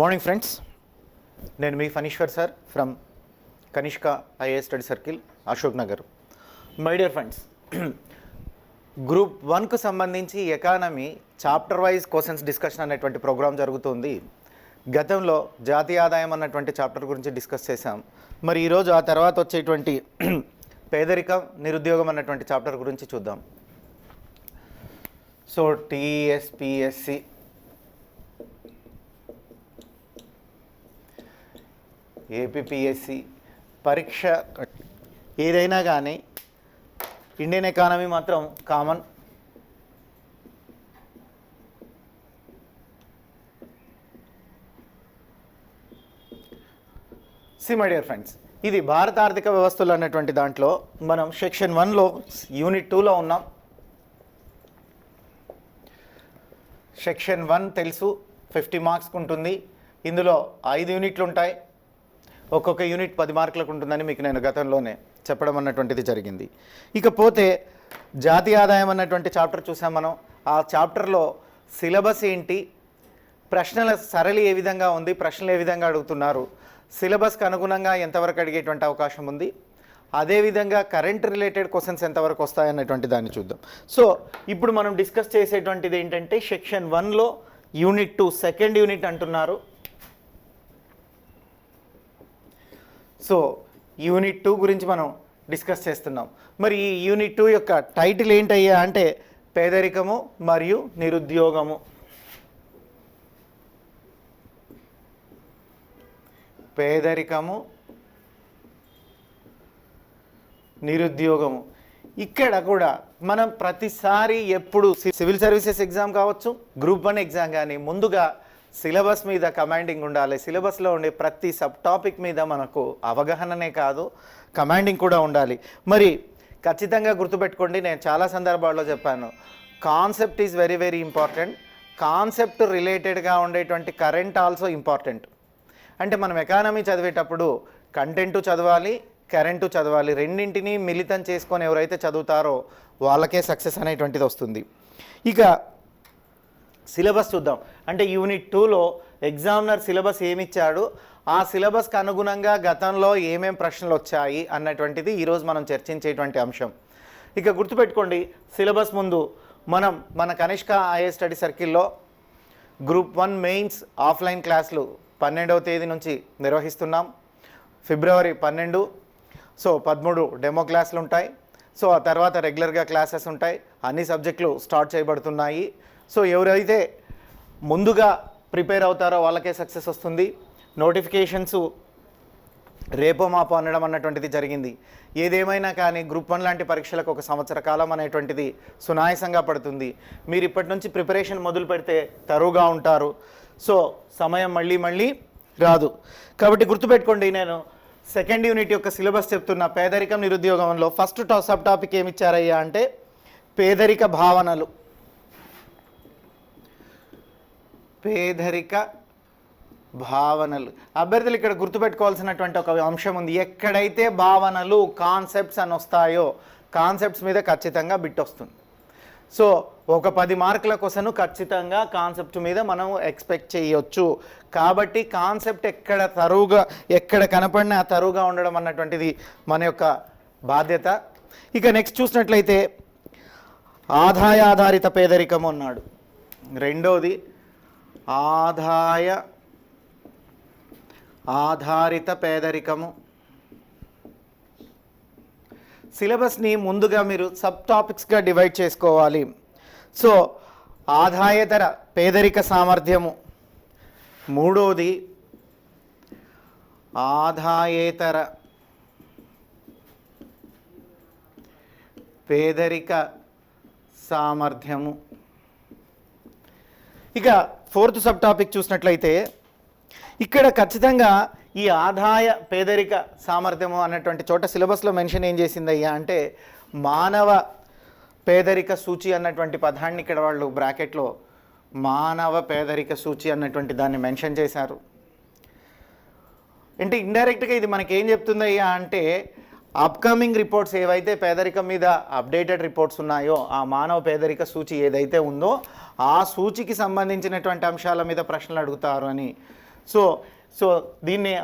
Morning friends, నేను మీ Phaneeshwar sir from Kanishka IAS study circle, Ashok Nagar. My dear friends, group 1కు సంబంధించి economy chapter wise questions discussion అనేటువంటి program జరుగుతుంది. గతంలో జాతీయ ఆదాయం అన్నటువంటి చాప్టర్ గురించి డిస్కస్ చేశాం. మరి ఈరోజు ఆ తర్వాత వచ్చేటువంటి పేదరికం నిరుద్యోగం అన్నటువంటి చాప్టర్ గురించి చూద్దాం. సో టీఎస్పిఎస్సి ఏపీపీఎస్సి పరీక్ష ఏదైనా కానీ ఇండియన్ ఎకానమీ మాత్రం కామన్. మై డియర్ ఫ్రెండ్స్, ఇది భారత ఆర్థిక వ్యవస్థలు అన్నటువంటి దాంట్లో మనం సెక్షన్ 1లో యూనిట్ 2లో ఉన్నాం. సెక్షన్ 1 తెలుసు, 50 మార్క్స్కి ఉంటుంది. ఇందులో 5 యూనిట్లు ఉంటాయి. ఒక్కొక్క యూనిట్ 10 మార్కులకు ఉంటుందని మీకు నేను గతంలోనే చెప్పడం అన్నటువంటిది జరిగింది. ఇకపోతే జాతీయ ఆదాయం అన్నటువంటి చాప్టర్ చూసాం మనం. ఆ చాప్టర్లో సిలబస్ ఏంటి, ప్రశ్నల సరళి ఏ విధంగా ఉంది, ప్రశ్నలు ఏ విధంగా అడుగుతున్నారు, సిలబస్కి అనుగుణంగా ఎంతవరకు అడిగేటువంటి అవకాశం ఉంది, అదేవిధంగా కరెంట్ రిలేటెడ్ క్వశ్చన్స్ ఎంతవరకు వస్తాయన్నటువంటి దాన్ని చూద్దాం. సో ఇప్పుడు మనం డిస్కస్ చేసేటువంటిది ఏంటంటే సెక్షన్ 1లో యూనిట్ 2 సెకండ్ యూనిట్ అంటున్నారు. సో యూనిట్ 2 గురించి మనం డిస్కస్ చేస్తున్నాం. మరి ఈ యూనిట్ 2 యొక్క టైటిల్ ఏంటయ్యా అంటే పేదరికము మరియు నిరుద్యోగము. పేదరికము నిరుద్యోగము. ఇక్కడ కూడా మనం ప్రతిసారి ఎప్పుడు సివిల్ సర్వీసెస్ ఎగ్జామ్ కావచ్చు, గ్రూప్ 1 ఎగ్జామ్ కానీ ముందుగా సిలబస్ మీద కమాండింగ్ ఉండాలి. సిలబస్లో ఉండే ప్రతి సబ్ టాపిక్ మీద మనకు అవగాహననే కాదు, కమాండింగ్ కూడా ఉండాలి. మరి ఖచ్చితంగా గుర్తుపెట్టుకోండి, నేను చాలా సందర్భాల్లో చెప్పాను, concept is very very important. Concept రిలేటెడ్గా ఉండేటువంటి కరెంట్ ఆల్సో ఇంపార్టెంట్. అంటే మనం ఎకానమీ చదివేటప్పుడు కంటెంట్ చదవాలి, కరెంటు చదవాలి. రెండింటినీ మిళితం చేసుకొని ఎవరైతే చదువుతారో వాళ్ళకే సక్సెస్ అనేటువంటిది వస్తుంది. ఇక సిలబస్ చూద్దాం. అంటే యూనిట్ 2లో ఎగ్జామినర్ సిలబస్ ఏమిచ్చాడు, ఆ సిలబస్కి అనుగుణంగా గతంలో ఏమేం ప్రశ్నలు వచ్చాయి అన్నటువంటిది ఈరోజు మనం చర్చించేటువంటి అంశం. ఇక గుర్తుపెట్టుకోండి, సిలబస్ ముందు మనం మన కనిష్క ఐఏఎస్ స్టడీ సర్కిల్లో గ్రూప్ 1 మెయిన్స్ ఆఫ్లైన్ క్లాసులు 12వ తేదీ నుంచి నిర్వహిస్తున్నాం. ఫిబ్రవరి 12. సో 13 డెమో క్లాసులు ఉంటాయి. సో ఆ తర్వాత రెగ్యులర్గా క్లాసెస్ ఉంటాయి. అన్ని సబ్జెక్టులు స్టార్ట్ చేయబడుతున్నాయి. సో ఎవరైతే ముందుగా ప్రిపేర్ అవుతారో వాళ్ళకే సక్సెస్ వస్తుంది. నోటిఫికేషన్స్ రేపో మాపో అనడం అన్నటువంటిది జరిగింది. ఏదేమైనా కానీ గ్రూప్ 1 లాంటి పరీక్షలకు 1 సంవత్సర కాలం అనేటువంటిది సునాయాసంగా పడుతుంది. మీరు ఇప్పటి నుంచి ప్రిపరేషన్ మొదలు పెడితే తరువుగా ఉంటారు. సో సమయం మళ్ళీ రాదు. కాబట్టి గుర్తుపెట్టుకోండి, నేను సెకండ్ యూనిట్ యొక్క సిలబస్ చెప్తున్న పేదరికం నిరుద్యోగంలో ఫస్ట్ సబ్ టాపిక్ ఏమిచ్చారయ్యా అంటే పేదరిక భావనలు. పేదరిక భావనలు. అభ్యర్థులు ఇక్కడ గుర్తుపెట్టుకోవాల్సినటువంటి ఒక అంశం ఉంది. ఎక్కడైతే భావనలు కాన్సెప్ట్స్ అని వస్తాయో కాన్సెప్ట్స్ మీద ఖచ్చితంగా బిట్ వస్తుంది. సో ఒక 10 మార్కుల క్వశ్చన్ ఖచ్చితంగా కాన్సెప్ట్ మీద మనం ఎక్స్పెక్ట్ చేయొచ్చు. కాబట్టి కాన్సెప్ట్ ఎక్కడ కనపడినా తరువుగా ఉండడం అన్నటువంటిది మన యొక్క బాధ్యత. ఇక నెక్స్ట్ చూసినట్లయితే ఆదాయ ఆధారిత పేదరికము అన్నాడు. రెండోది ఆదాయ ఆధారిత పేదరికము. సిలబస్ని ముందుగా మీరు సబ్ టాపిక్స్గా డివైడ్ చేసుకోవాలి. సో ఆదాయేతర పేదరిక సామర్థ్యము. మూడోది ఆదాయేతర పేదరిక సామర్థ్యము. ఇక 4th సబ్ టాపిక్ చూసినట్లయితే ఇక్కడ ఖచ్చితంగా ఈ ఆదాయ పేదరిక సామర్థ్యము అన్నటువంటి చోట సిలబస్లో మెన్షన్ ఏం చేసిందయ్యా అంటే మానవ పేదరిక సూచి అన్నటువంటి పదాన్ని ఇక్కడ వాళ్ళు బ్రాకెట్లో మానవ పేదరిక సూచి అన్నటువంటి దాన్ని మెన్షన్ చేశారు. అంటే ఇండైరెక్ట్గా ఇది మనకేం చెప్తుందయ్యా అంటే అప్కమింగ్ రిపోర్ట్స్ ఏవైతే పేదరికం మీద అప్డేటెడ్ రిపోర్ట్స్ ఉన్నాయో ఆ మానవ పేదరిక సూచి ఏదైతే ఉందో ఆ సూచికి సంబంధించినటువంటి అంశాల మీద ప్రశ్నలు అడుగుతారు అని సో సో దీన్ని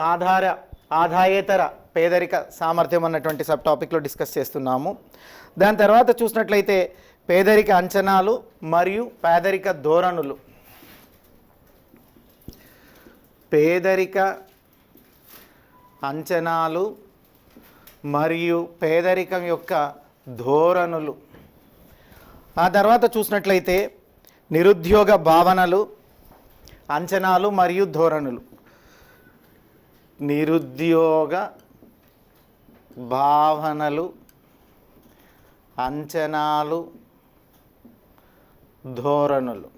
ఆదాయేతర పేదరిక సామర్థ్యం అన్నటువంటి సబ్ టాపిక్లో డిస్కస్ చేస్తున్నాము. దాని తర్వాత చూసినట్లయితే పేదరిక అంచనాలు మరియు పేదరిక ధోరణులు. పేదరిక అంచనాలు మరియు పేదరికం యొక్క ధోరణులు. ఆ తర్వాత చూసినట్లయితే నిరుద్యోగ భావనలు, అంచనాలు మరియు ధోరణులు. నిరుద్యోగ భావనలు, అంచనాలు, ధోరణులు.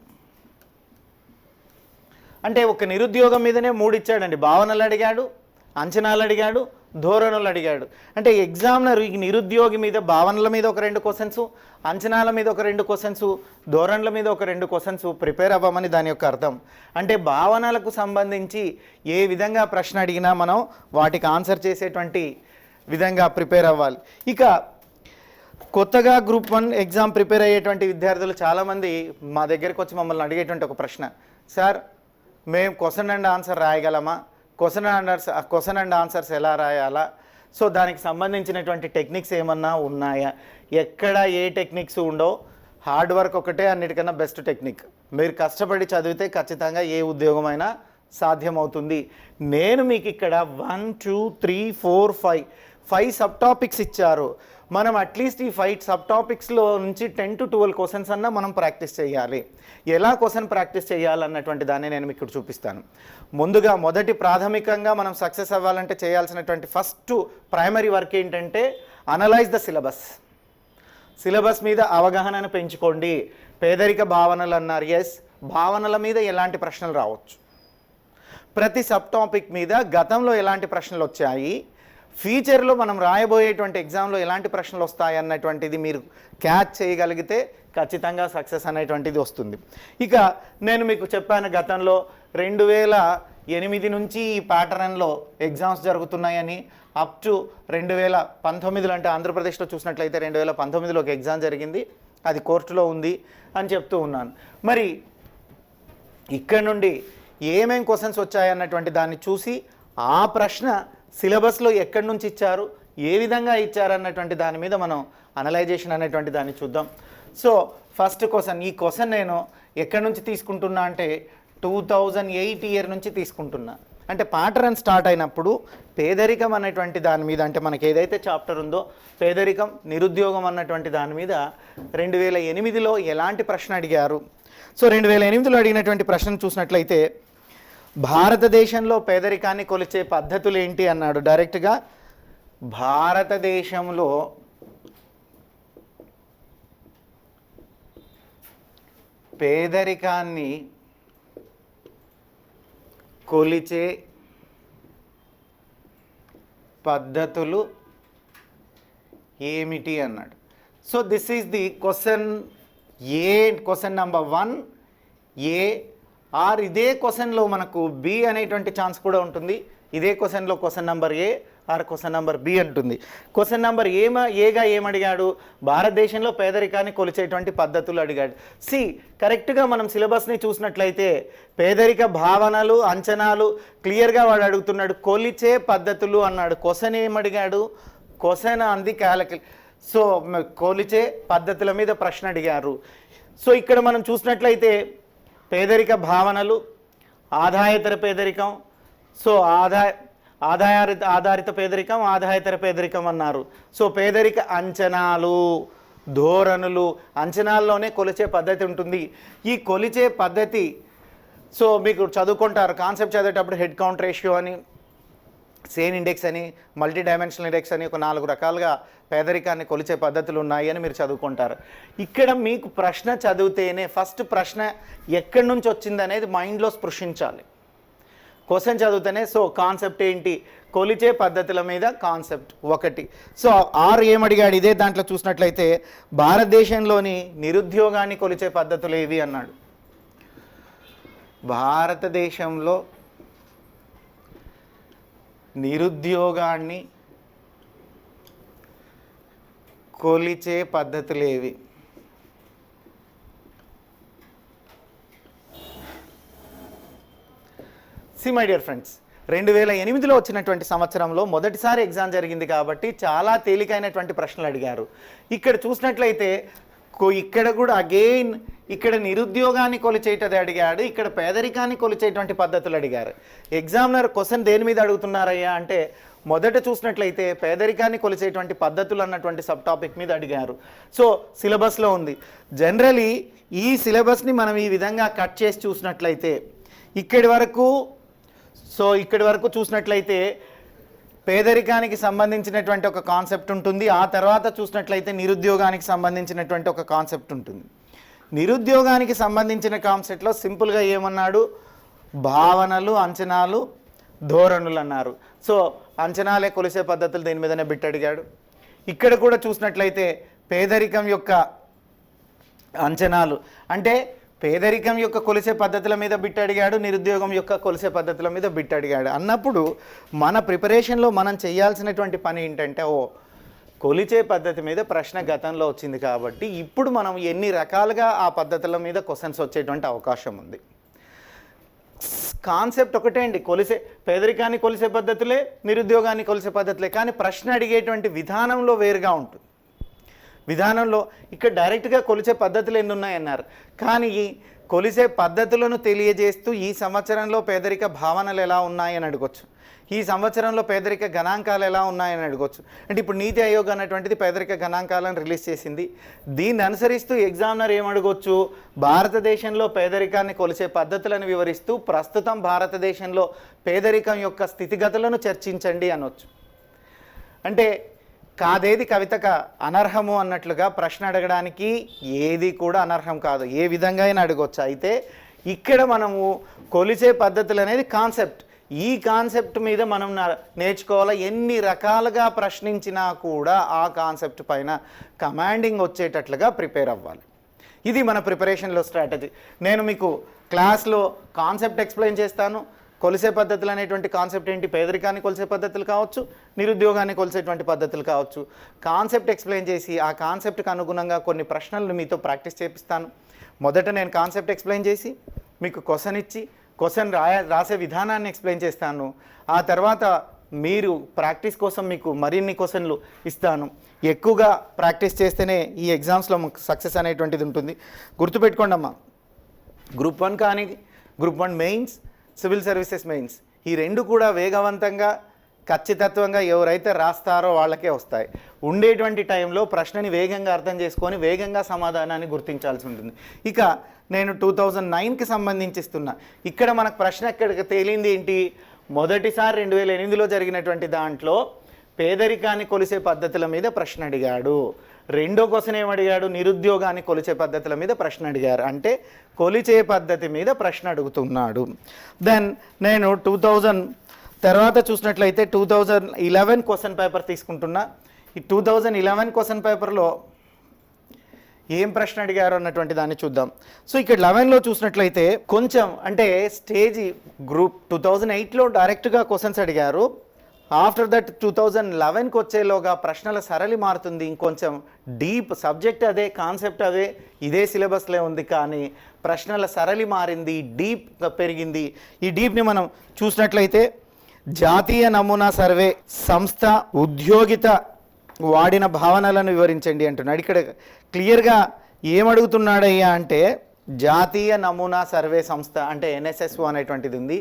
అంటే ఒక నిరుద్యోగం మీదనే 3 ఇచ్చాడండి. భావనలు అడిగాడు, అంచనాలు అడిగాడు, ధోరణులు అడిగాడు. అంటే ఎగ్జామినర్ ఈ నిరుద్యోగి మీద భావనల మీద ఒక 2 క్వశ్చన్స్, అంచనాల మీద ఒక 2 క్వశ్చన్స్, ధోరణుల మీద ఒక 2 క్వశ్చన్స్ ప్రిపేర్ అవ్వమని దాని యొక్క అర్థం. అంటే భావనలకు సంబంధించి ఏ విధంగా ప్రశ్న అడిగినా మనం వాటికి ఆన్సర్ చేసేటువంటి విధంగా ప్రిపేర్ అవ్వాలి. ఇక కొత్తగా గ్రూప్ 1 ఎగ్జామ్ ప్రిపేర్ అయ్యేటువంటి విద్యార్థులు చాలామంది మా దగ్గరికి వచ్చి మమ్మల్ని అడిగేటువంటి ఒక ప్రశ్న, సార్ మేము క్వశ్చన్ అండ్ ఆన్సర్ రాయగలమా, క్వశ్చన్ అండ్ ఆన్సర్స్ ఎలా రాయాలా, సో దానికి సంబంధించినటువంటి టెక్నిక్స్ ఏమన్నా ఉన్నాయా? ఎక్కడ ఏ టెక్నిక్స్ ఉండో, హార్డ్ వర్క్ ఒకటే అన్నిటికన్నా బెస్ట్ టెక్నిక్. మీరు కష్టపడి చదివితే ఖచ్చితంగా ఏ ఉద్యోగమైనా సాధ్యమవుతుంది. నేను మీకు ఇక్కడ 1 2 3 4 5 సబ్ టాపిక్స్ ఇచ్చారు. మనం అట్లీస్ట్ ఈ 5 సబ్ టాపిక్స్లో నుంచి 10 to 12 క్వశ్చన్స్ అన్నా మనం ప్రాక్టీస్ చేయాలి. ఎలా క్వశ్చన్ ప్రాక్టీస్ చేయాలన్నటువంటి దాన్ని నేను మీకు చూపిస్తాను. ముందుగా ప్రాథమికంగా మనం సక్సెస్ అవ్వాలంటే చేయాల్సినటువంటి ఫస్ట్ ప్రైమరీ వర్క్ ఏంటంటే అనలైజ్ ద సిలబస్. సిలబస్ మీద అవగాహనను పెంచుకోండి. పేదరిక భావనలు అన్నారు, ఎస్, భావనల మీద ఎలాంటి ప్రశ్నలు రావచ్చు, ప్రతి సబ్ టాపిక్ మీద గతంలో ఎలాంటి ప్రశ్నలు వచ్చాయి, ఫ్యూచర్లో మనం రాయబోయేటువంటి ఎగ్జామ్లో ఎలాంటి ప్రశ్నలు వస్తాయి అన్నటువంటిది మీరు క్యాచ్ చేయగలిగితే ఖచ్చితంగా సక్సెస్ అనేటువంటిది వస్తుంది. ఇక నేను మీకు చెప్పాను గతంలో 2008 నుంచి ఈ ప్యాటర్న్లో ఎగ్జామ్స్ జరుగుతున్నాయని. అప్ టు 2019 అంటే ఆంధ్రప్రదేశ్లో చూసినట్లయితే 2019లో ఒక ఎగ్జామ్ జరిగింది, అది కోర్టులో ఉంది అని చెప్తూ ఉన్నాను. మరి ఇక్కడ నుండి ఏమేం క్వశ్చన్స్ వచ్చాయన్నటువంటి దాన్ని చూసి ఆ ప్రశ్న సిలబస్లో ఎక్కడి నుంచి ఇచ్చారు, ఏ విధంగా ఇచ్చారు అన్నటువంటి దాని మీద మనం అనలైజేషన్ అనేటువంటి దాన్ని చూద్దాం. సో ఫస్ట్ క్వశ్చన్, ఈ క్వశ్చన్ నేను ఎక్కడి నుంచి తీసుకుంటున్నా అంటే 2008 ఇయర్ నుంచి తీసుకుంటున్నా. అంటే ప్యాటర్న్ స్టార్ట్ అయినప్పుడు పేదరికం అనేటువంటి దాని మీద, అంటే మనకి ఏదైతే చాప్టర్ ఉందో పేదరికం నిరుద్యోగం అన్నటువంటి దాని మీద 2008లో ఎలాంటి ప్రశ్న అడిగారు. సో 2008లో అడిగినటువంటి ప్రశ్న చూసినట్లయితే భారతదేశంలో పేదరికాన్ని కొలిచే పద్ధతులు ఏంటి అన్నాడు. డైరెక్ట్గా భారతదేశంలో పేదరికాన్ని కొలిచే పద్ధతులు ఏమిటి అన్నాడు. So this is the question question number 1 A. Or ఇదే క్వశ్చన్లో మనకు బి అనేటువంటి ఛాన్స్ కూడా ఉంటుంది. ఇదే క్వశ్చన్లో question number A or question number B అంటుంది. క్వశ్చన్ నెంబర్ ఏగా ఏమడిగాడు, భారతదేశంలో పేదరికాన్ని కొలిచేటువంటి పద్ధతులు అడిగాడు. సి కరెక్ట్గా మనం సిలబస్ని చూసినట్లయితే పేదరిక భావనలు, అంచనాలు క్లియర్గా వాడు అడుగుతున్నాడు. కొలిచే పద్ధతులు అన్నాడు. క్వశ్చన్ ఏమడిగాడు, క్వశ్చన్ అంది సో కొలిచే పద్ధతుల మీద ప్రశ్న అడిగారు. సో ఇక్కడ మనం చూసినట్లయితే పేదరిక భావనలు, ఆదాయేతర పేదరికం, సో ఆధారిత పేదరికం, ఆదాయేతర పేదరికం అన్నారు. సో పేదరిక అంచనాలు, ధోరణులు, అంచనాల్లోనే కొలిచే పద్ధతి ఉంటుంది. ఈ కొలిచే పద్ధతి సో మీకు చదువుకుంటారు, కాన్సెప్ట్ చదివేటప్పుడు హెడ్ కౌంట్ రేషియో అని, సేన్ ఇండెక్స్ అని, మల్టీ డైమెన్షనల్ ఇండెక్స్ అని, ఒక 4 రకాలుగా పేదరికాన్ని కొలిచే పద్ధతులు ఉన్నాయి అని మీరు చదువుకుంటారు. ఇక్కడ మీకు ప్రశ్న చదివితేనే ఫస్ట్ ప్రశ్న ఎక్కడి నుంచి వచ్చింది అనేది మైండ్లో స్పృశించాలి. క్వశ్చన్ చదివితేనే సో కాన్సెప్ట్ ఏంటి, కొలిచే పద్ధతుల మీద కాన్సెప్ట్ ఒకటి. సో ఆర్ ఏమడిగాడు, ఇదే దాంట్లో చూసినట్లయితే భారతదేశంలోని నిరుద్యోగాన్ని కొలిచే పద్ధతులు ఏవి అన్నాడు. భారతదేశంలో నిరుద్యోగాన్ని కొలిచే పద్ధతులేవి. మై డియర్ ఫ్రెండ్స్, 2008లో వచ్చినటువంటి సంవత్సరంలో మొదటిసారి ఎగ్జామ్ జరిగింది కాబట్టి చాలా తేలికైనటువంటి ప్రశ్నలు అడిగారు. ఇక్కడ చూసినట్లయితే ఇక్కడ కూడా అగైన్ ఇక్కడ నిరుద్యోగాన్ని కొలిచేటది అడిగాడు, ఇక్కడ పేదరికాన్ని కొలిచేటువంటి పద్ధతులు అడిగారు. ఎగ్జామినర్ క్వశ్చన్ దేని మీద అడుగుతున్నారయ్యా అంటే మొదట చూసినట్లయితే పేదరికాన్ని కొలిచేటువంటి పద్ధతులు అన్నటువంటి సబ్ టాపిక్ మీద అడిగారు. సో సిలబస్లో ఉంది. జనరలీ ఈ సిలబస్ని మనం ఈ విధంగా కట్ చేసి చూసినట్లయితే ఇక్కడి వరకు చూసినట్లయితే పేదరికానికి సంబంధించినటువంటి ఒక కాన్సెప్ట్ ఉంటుంది. ఆ తర్వాత చూసినట్లయితే నిరుద్యోగానికి సంబంధించినటువంటి ఒక కాన్సెప్ట్ ఉంటుంది. నిరుద్యోగానికి సంబంధించిన కాన్సెప్ట్లో సింపుల్గా ఏమన్నాడు, భావనలు, అంచనాలు, ధోరణులు అన్నారు. సో అంచనాలే కొలిసే పద్ధతులు దీని మీదనే బిట్ అడిగాడు. ఇక్కడ కూడా చూసినట్లయితే పేదరికం యొక్క అంచనాలు అంటే పేదరికం యొక్క కొలిసే పద్ధతుల మీద బిట్ అడిగాడు, నిరుద్యోగం యొక్క కొలిసే పద్ధతుల మీద బిట్ అడిగాడు. అన్నప్పుడు మన ప్రిపరేషన్లో మనం చేయాల్సినటువంటి పని ఏంటంటే కొలిచే పద్ధతి మీద ప్రశ్న గతంలో వచ్చింది కాబట్టి ఇప్పుడు మనం ఎన్ని రకాలుగా ఆ పద్ధతుల మీద క్వశ్చన్స్ వచ్చేటువంటి అవకాశం ఉంది. కాన్సెప్ట్ ఒకటే అండి, పేదరికాన్ని కొలిసే పద్ధతులే, నిరుద్యోగాన్ని కొలిసే పద్ధతులే, కానీ ప్రశ్న అడిగేటువంటి విధానంలో వేరుగా ఉంటుంది. విధానంలో ఇక్కడ డైరెక్ట్గా కొలిచే పద్ధతులు ఎన్ని ఉన్నాయన్నారు, కానీ కొలిసే పద్ధతులను తెలియజేస్తూ ఈ సంవత్సరంలో పేదరిక భావనలు ఎలా ఉన్నాయని అడగొచ్చు, ఈ సంవత్సరంలో పేదరిక గణాంకాలు ఎలా ఉన్నాయని అడగొచ్చు. అంటే ఇప్పుడు నీతి ఆయోగ్ అన్నటువంటిది పేదరిక గణాంకాలను రిలీజ్ చేసింది. దీన్ని అనుసరిస్తూ ఎగ్జామినర్ ఏమడగొచ్చు, భారతదేశంలో పేదరికాన్ని కొలిసే పద్ధతులను వివరిస్తూ ప్రస్తుతం భారతదేశంలో పేదరికం యొక్క స్థితిగతులను చర్చించండి అనొచ్చు. అంటే కాదేది కవితక అనర్హము అన్నట్లుగా ప్రశ్న అడగడానికి ఏది కూడా అనర్హం కాదు, ఏ విధంగా అయినా అడగొచ్చు. అయితే ఇక్కడ మనము కొలిచే పద్ధతులు అనేది కాన్సెప్ట్, ఈ కాన్సెప్ట్ మీద మనం నేర్చుకోవాలి. ఎన్ని రకాలుగా ప్రశ్నించినా కూడా ఆ కాన్సెప్ట్ పైన కమాండింగ్ వచ్చేటట్లుగా ప్రిపేర్ అవ్వాలి. ఇది మన ప్రిపరేషన్లో స్ట్రాటజీ. నేను మీకు క్లాస్లో కాన్సెప్ట్ ఎక్స్ప్లెయిన్ చేస్తాను. కొలిసే పద్ధతులు అనేటువంటి కాన్సెప్ట్ ఏంటి, పేదరికాన్ని కొలిసే పద్ధతులు కావచ్చు, నిరుద్యోగాన్ని కొలిసేటువంటి పద్ధతులు కావచ్చు. కాన్సెప్ట్ ఎక్స్ప్లెయిన్ చేసి ఆ కాన్సెప్ట్కి అనుగుణంగా కొన్ని ప్రశ్నలను మీతో ప్రాక్టీస్ చేపిస్తాను. మొదట నేను కాన్సెప్ట్ ఎక్స్ప్లెయిన్ చేసి మీకు క్వశ్చన్ ఇచ్చి క్వశ్చన్ రాసే విధానాన్ని ఎక్స్ప్లెయిన్ చేస్తాను. ఆ తర్వాత మీరు ప్రాక్టీస్ కోసం మీకు మరిన్ని క్వశ్చన్లు ఇస్తాను. ఎక్కువగా ప్రాక్టీస్ చేస్తేనే ఈ ఎగ్జామ్స్లో సక్సెస్ అనేటువంటిది ఉంటుంది. గుర్తుపెట్టుకోండి అమ్మా, గ్రూప్ 1 కానీ group 1 mains, civil services mains, ఈ రెండు కూడా వేగవంతంగా ఖచ్చితత్వంగా ఎవరైతే రాస్తారో వాళ్ళకే వస్తాయి. ఉండేటువంటి టైంలో ప్రశ్నని వేగంగా అర్థం చేసుకొని వేగంగా సమాధానాన్ని గుర్తించాల్సి ఉంటుంది. ఇక నేను 2009కి సంబంధించిస్తున్నా. ఇక్కడ మనకు ప్రశ్న ఎక్కడికి తేలింది ఏంటి, మొదటిసారి 2008లో జరిగినటువంటి దాంట్లో పేదరికాన్ని కొలిసే పద్ధతుల మీద ప్రశ్న అడిగాడు. రెండో క్వశ్చన్ ఏమడిగాడు, నిరుద్యోగాన్ని కొలిచే పద్ధతుల మీద ప్రశ్న అడిగారు. అంటే కొలిచే పద్ధతి మీద ప్రశ్న అడుగుతున్నాడు. దెన్ నేను 2000 తర్వాత చూసినట్లయితే 2011 క్వశ్చన్ పేపర్ తీసుకుంటున్నా. ఈ 2011 క్వశ్చన్ పేపర్లో ఏం ప్రశ్న అడిగారు అన్నటువంటి దాన్ని చూద్దాం. సో ఇక్కడ 11లో చూసినట్లయితే కొంచెం అంటే స్టేజ్ గ్రూప్ 2008లో డైరెక్ట్గా క్వశ్చన్స్ అడిగారు. ఆఫ్టర్ దట్ 2011కి వచ్చేలోగా ప్రశ్నల సరళి మారుతుంది, ఇంకొంచెం డీప్, సబ్జెక్ట్ అదే, కాన్సెప్ట్ అదే, ఇదే సిలబస్లో ఉంది, కానీ ప్రశ్నల సరళి మారింది, డీప్ పెరిగింది. ఈ డీప్ని మనం చూసినట్లయితే జాతీయ నమూనా సర్వే సంస్థ ఉద్యోగిత వాడిన భావనలను వివరించండి అంటున్నాడు. ఇక్కడ క్లియర్గా ఏమడుగుతున్నాడయ్యా అంటే జాతీయ నమూనా సర్వే సంస్థ అంటే NSSO అనేటువంటిది ఉంది.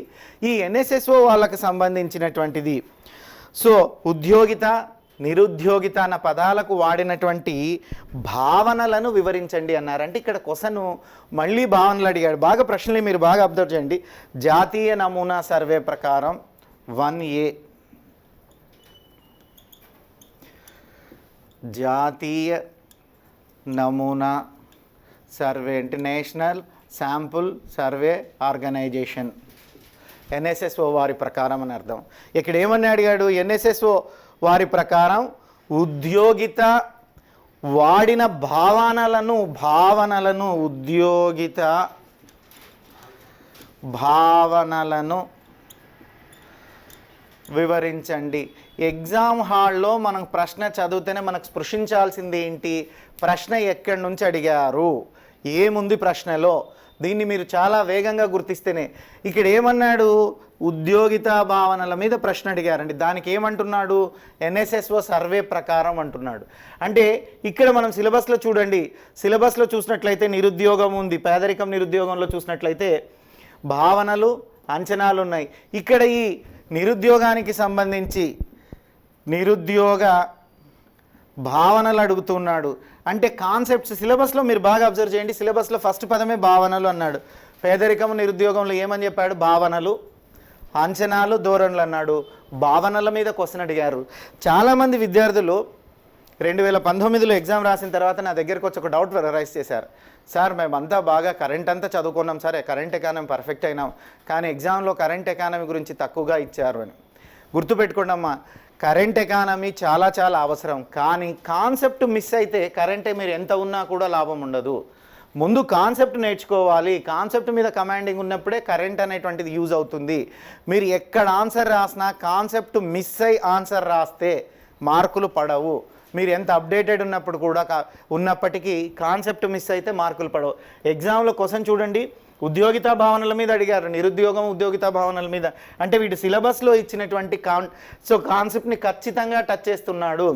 ఈ NSSO వాళ్ళకి సంబంధించినటువంటిది. సో ఉద్యోగిత, నిరుద్యోగిత అన్న పదాలకు వాడినటువంటి భావనలను వివరించండి అన్నారు. అంటే ఇక్కడ క్వశ్చన్ మళ్ళీ భావనలు అడిగాడు. బాగా ప్రశ్నలు మీరు బాగా అబ్జర్వ్ చేయండి. జాతీయ నమూనా సర్వే ప్రకారం 1A, జాతీయ నమూనా సర్వే అంటే national sample survey organisation, NSSO వారి ప్రకారం అని అర్థం. ఇక్కడ ఏమని అడిగాడు, NSSO వారి ప్రకారం ఉద్యోగిత వాడిన భావనలను ఉద్యోగిత భావనలను వివరించండి. ఎగ్జామ్ హాల్లో మనం ప్రశ్న చదివితేనే మనకు స్పృశించాల్సింది ఏంటి, ప్రశ్న ఎక్కడి నుంచి అడిగారు, ఏముంది ప్రశ్నలో, దీన్ని మీరు చాలా వేగంగా గుర్తిస్తేనే. ఇక్కడ ఏమన్నాడు, ఉద్యోగితా భావనల మీద ప్రశ్న అడిగారండి. దానికి ఏమంటున్నాడు, ఎన్ఎస్ఎస్ఓ సర్వే ప్రకారం అంటున్నాడు. అంటే ఇక్కడ మనం సిలబస్లో చూడండి, సిలబస్లో చూసినట్లయితే నిరుద్యోగం ఉంది, పేదరికం నిరుద్యోగంలో చూసినట్లయితే భావనలు అంచనాలు ఉన్నాయి. ఇక్కడ ఈ నిరుద్యోగానికి సంబంధించి నిరుద్యోగ భావనలు అడుగుతున్నాడు. అంటే కాన్సెప్ట్స్ సిలబస్లో మీరు బాగా అబ్జర్వ్ చేయండి, సిలబస్లో ఫస్ట్ పదమే భావనలు అన్నాడు. పేదరికం నిరుద్యోగంలో ఏమని చెప్పాడు, భావనలు అంచనాలు ధోరణులు అన్నాడు. భావనల మీద క్వశ్చన్ అడిగారు. చాలామంది విద్యార్థులు 2019లో ఎగ్జామ్ రాసిన తర్వాత నా దగ్గరకు వచ్చి ఒక డౌట్ రైజ్ చేశారు. సార్ మేమంతా బాగా కరెంట్ అంతా చదువుకున్నాం సార్, కరెంట్ ఎకానమీ పర్ఫెక్ట్ అయినాం, కానీ ఎగ్జామ్లో కరెంట్ ఎకానమీ గురించి తక్కువగా ఇచ్చారు అని. గుర్తుపెట్టుకోండమ్మా, కరెంట్ ఎకానమీ చాలా చాలా అవసరం, కానీ కాన్సెప్ట్ మిస్ అయితే కరెంటే మీరు ఎంత ఉన్నా కూడా లాభం ఉండదు. ముందు కాన్సెప్ట్ నేర్చుకోవాలి, కాన్సెప్ట్ మీద కమాండింగ్ ఉన్నప్పుడే కరెంట్ అనేటువంటిది యూజ్ అవుతుంది. మీరు ఎక్కడ ఆన్సర్ రాసినా కాన్సెప్ట్ మిస్ అయ్యి ఆన్సర్ రాస్తే మార్కులు పడవు. మీరు ఎంత అప్డేటెడ్ ఉన్నప్పుడు కూడా ఉన్నప్పటికీ కాన్సెప్ట్ మిస్ అయితే మార్కులు పడవు. ఎగ్జామ్లో క్వశ్చన్ చూడండి, ఉద్యోగితా భావనల మీద అడిగారు, నిరుద్యోగం ఉద్యోగితా భావనల మీద. అంటే వీటి సిలబస్లో ఇచ్చినటువంటి కాన్సెప్ట్ని ఖచ్చితంగా టచ్ చేస్తున్నాడు.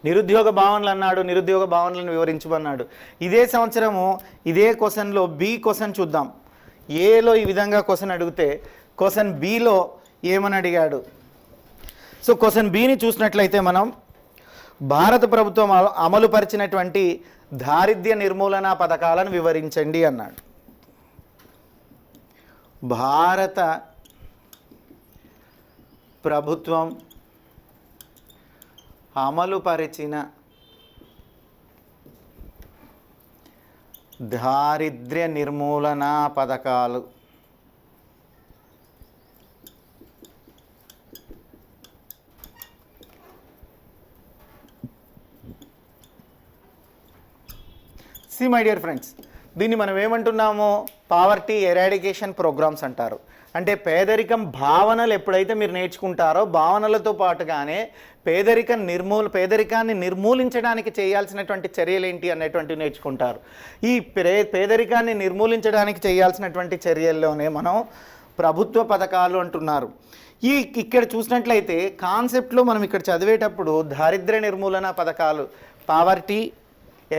నిరుద్యోగ భావనలు అన్నాడు, నిరుద్యోగ భావనలను వివరించమన్నాడు. ఇదే సంవత్సరము ఇదే క్వశ్చన్లో బి క్వశ్చన్ చూద్దాం. ఏలో ఈ విధంగా క్వశ్చన్ అడిగితే క్వశ్చన్ బిలో ఏమని అడిగాడు. సో క్వశ్చన్ బిని చూసినట్లయితే మనం భారత ప్రభుత్వం అమలు పరిచినటువంటి దారిద్ర్య నిర్మూలన పథకాలను వివరించండి అన్నాడు. భారత ప్రభుత్వం అమలు పరిచిన దారిద్ర్య నిర్మూలన పథకాలు. సి మై డియర్ ఫ్రెండ్స్, దీన్ని మనం ఏమంటున్నామో పావర్టీ ఎరాడికేషన్ ప్రోగ్రామ్స్ అంటారు. అంటే పేదరికం భావనలు ఎప్పుడైతే మీరు నేర్చుకుంటారో భావనలతో పాటుగానే పేదరికాన్ని నిర్మూలించడానికి చేయాల్సినటువంటి చర్యలు ఏంటి అనేటువంటివి నేర్చుకుంటారు. ఈ పేదరికాన్ని నిర్మూలించడానికి చేయాల్సినటువంటి చర్యల్లోనే మనం ప్రభుత్వ పథకాలు అంటున్నారు. ఇక్కడ చూసినట్లయితే కాన్సెప్ట్లో మనం ఇక్కడ చదివేటప్పుడు దారిద్ర్య నిర్మూలన పథకాలు, పావర్టీ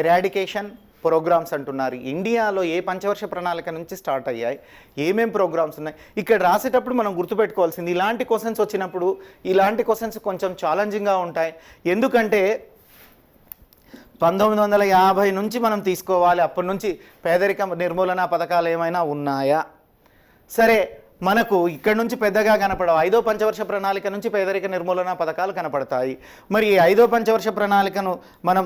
ఎరాడికేషన్ ప్రోగ్రామ్స్ అంటున్నారు. ఇండియాలో ఏ పంచవర్ష ప్రణాళిక నుంచి స్టార్ట్ అయ్యాయి, ఏమేం ప్రోగ్రామ్స్ ఉన్నాయి, ఇక్కడ రాసేటప్పుడు మనం గుర్తుపెట్టుకోవాల్సింది ఇలాంటి క్వశ్చన్స్ వచ్చినప్పుడు ఇలాంటి క్వశ్చన్స్ కొంచెం ఛాలెంజింగ్గా ఉంటాయి. ఎందుకంటే 1950 నుంచి మనం తీసుకోవాలి, అప్పటి నుంచి పేదరిక నిర్మూలన పథకాలు ఏమైనా ఉన్నాయా? సరే, మనకు ఇక్కడ నుంచి పెద్దగా కనపడవు. 5వ పంచవర్ష ప్రణాళిక నుంచి పేదరిక నిర్మూలన పథకాలు కనపడతాయి. మరి ఈ 5వ పంచవర్ష ప్రణాళికను మనం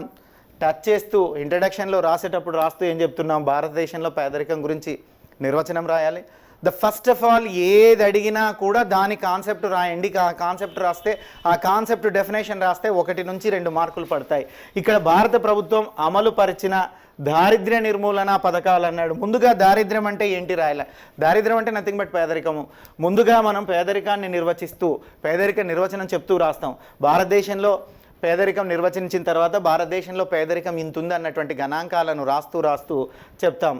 టచ్ చేస్తూ ఇంట్రడక్షన్లో రాసేటప్పుడు రాస్తూ ఏం చెప్తున్నాం, భారతదేశంలో పేదరికం గురించి నిర్వచనం రాయాలి. ఫస్ట్ ఆఫ్ ఆల్ ఏది అడిగినా కూడా దాని కాన్సెప్ట్ రాయండి. ఆ కాన్సెప్ట్ రాస్తే, ఆ కాన్సెప్ట్ డెఫినేషన్ రాస్తే 1 నుంచి 2 మార్కులు పడతాయి. ఇక్కడ భారత ప్రభుత్వం అమలు పరిచిన దారిద్ర్య నిర్మూలన పథకాలు అన్నాడు. ముందుగా దారిద్ర్యం అంటే ఏంటి రాయాలి. దారిద్ర్యం అంటే నథింగ్ బట్ పేదరికము. ముందుగా మనం పేదరికాన్ని నిర్వచిస్తూ పేదరిక నిర్వచనం చెప్తూ రాస్తాం. భారతదేశంలో పేదరికం నిర్వచించిన తర్వాత భారతదేశంలో పేదరికం ఇంతుంది అన్నటువంటి గణాంకాలను రాస్తూ చెప్తాం.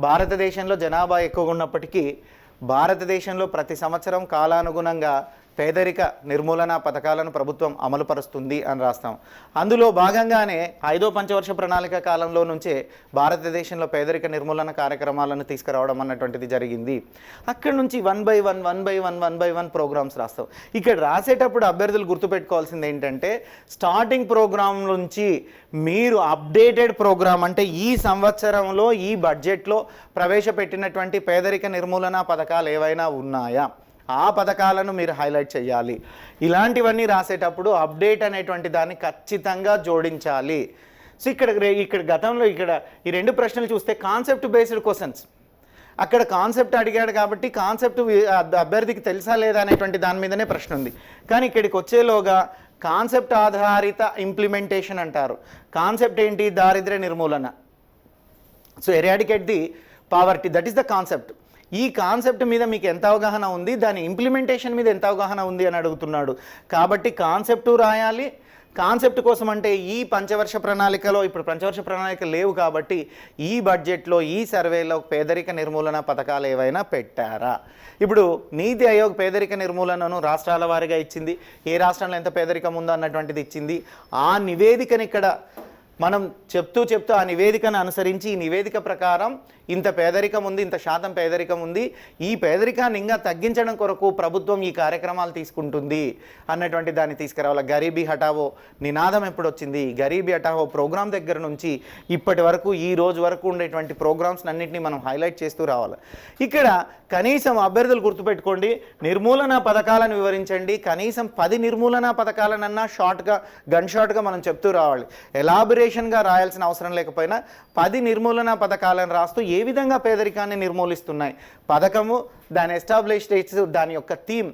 భారతదేశంలో జనాభా ఎక్కువగా ఉన్నప్పటికీ భారతదేశంలో ప్రతి సంవత్సరం కాలానుగుణంగా పేదరిక నిర్మూలన పథకాలను ప్రభుత్వం అమలుపరుస్తుంది అని రాస్తాం. అందులో భాగంగానే 5వ పంచవర్ష ప్రణాళిక కాలంలో నుంచే భారతదేశంలో పేదరిక నిర్మూలన కార్యక్రమాలను తీసుకురావడం అన్నటువంటిది జరిగింది. అక్కడి నుంచి 1 by 1 ప్రోగ్రామ్స్ రాస్తాం. ఇక్కడ రాసేటప్పుడు అభ్యర్థులు గుర్తుపెట్టుకోవాల్సింది ఏంటంటే, స్టార్టింగ్ ప్రోగ్రామ్ నుంచి మీరు అప్డేటెడ్ ప్రోగ్రామ్ అంటే ఈ సంవత్సరంలో ఈ బడ్జెట్లో ప్రవేశపెట్టినటువంటి పేదరిక నిర్మూలన పథకాలు ఏవైనా ఉన్నాయా, ఆ పథకాలను మీరు హైలైట్ చేయాలి. ఇలాంటివన్నీ రాసేటప్పుడు అప్డేట్ అనేటువంటి దాన్ని ఖచ్చితంగా జోడించాలి. సో ఇక్కడ గతంలో ఈ 2 ప్రశ్నలు చూస్తే కాన్సెప్ట్ బేస్డ్ క్వశ్చన్స్. అక్కడ కాన్సెప్ట్ అడిగాడు కాబట్టి కాన్సెప్ట్ అభ్యర్థికి తెలుసా లేదా అనేటువంటి దాని మీదనే ప్రశ్న ఉంది. కానీ ఇక్కడికి వచ్చేలోగా కాన్సెప్ట్ ఆధారిత ఇంప్లిమెంటేషన్ అంటారు. కాన్సెప్ట్ ఏంటి, దారిద్ర్య నిర్మూలన. So eradicate the poverty, that is the concept. ఈ కాన్సెప్ట్ మీద మీకు ఎంత అవగాహన ఉంది, దాని ఇంప్లిమెంటేషన్ మీద ఎంత అవగాహన ఉంది అని అడుగుతున్నాడు. కాబట్టి కాన్సెప్టు రాయాలి, కాన్సెప్ట్ కోసం అంటే ఈ పంచవర్ష ప్రణాళికలో, ఇప్పుడు పంచవర్ష ప్రణాళిక లేవు కాబట్టి ఈ బడ్జెట్లో ఈ సర్వేలో పేదరిక నిర్మూలన పథకాలు ఏవైనా పెట్టారా? ఇప్పుడు నీతి ఆయోగ్ పేదరిక నిర్మూలనను రాష్ట్రాల వారీగా ఇచ్చింది, ఏ రాష్ట్రంలో ఎంత పేదరికం ఉందో అన్నటువంటిది ఇచ్చింది. ఆ నివేదికని ఇక్కడ మనం చెప్తూ ఆ నివేదికను అనుసరించి ఈ నివేదిక ప్రకారం ఇంత పేదరికం ఉంది, ఇంత శాతం పేదరికం ఉంది, ఈ పేదరికాన్ని ఇంకా తగ్గించడం కొరకు ప్రభుత్వం ఈ కార్యక్రమాలు తీసుకుంటుంది అన్నటువంటి దాన్ని తీసుకురావాలి. గరీబీ హఠావో నినాదం ఎప్పుడు వచ్చింది? గరీబీ హఠావో ప్రోగ్రాం దగ్గర నుంచి ఇప్పటి వరకు ఈ రోజు వరకు ఉండేటువంటి ప్రోగ్రామ్స్ అన్నింటినీ మనం హైలైట్ చేస్తూ రావాలి. ఇక్కడ కనీసం అభ్యర్థులు గుర్తుపెట్టుకోండి, నిర్మూలన పథకాలను వివరించండి. కనీసం 10 నిర్మూలన పథకాలనన్నా గన్ షాట్గా మనం చెప్తూ రావాలి. ఎలాబొరేషన్గా రాయాల్సిన అవసరం లేకపోయినా 10 నిర్మూలన పథకాలను రాస్తూ ఏ విధంగా పేదరికాన్ని నిర్మూలిస్తున్నాయి, పథకము, దాని ఎస్టాబ్లిష్ డేట్స్, దాని యొక్క థీమ్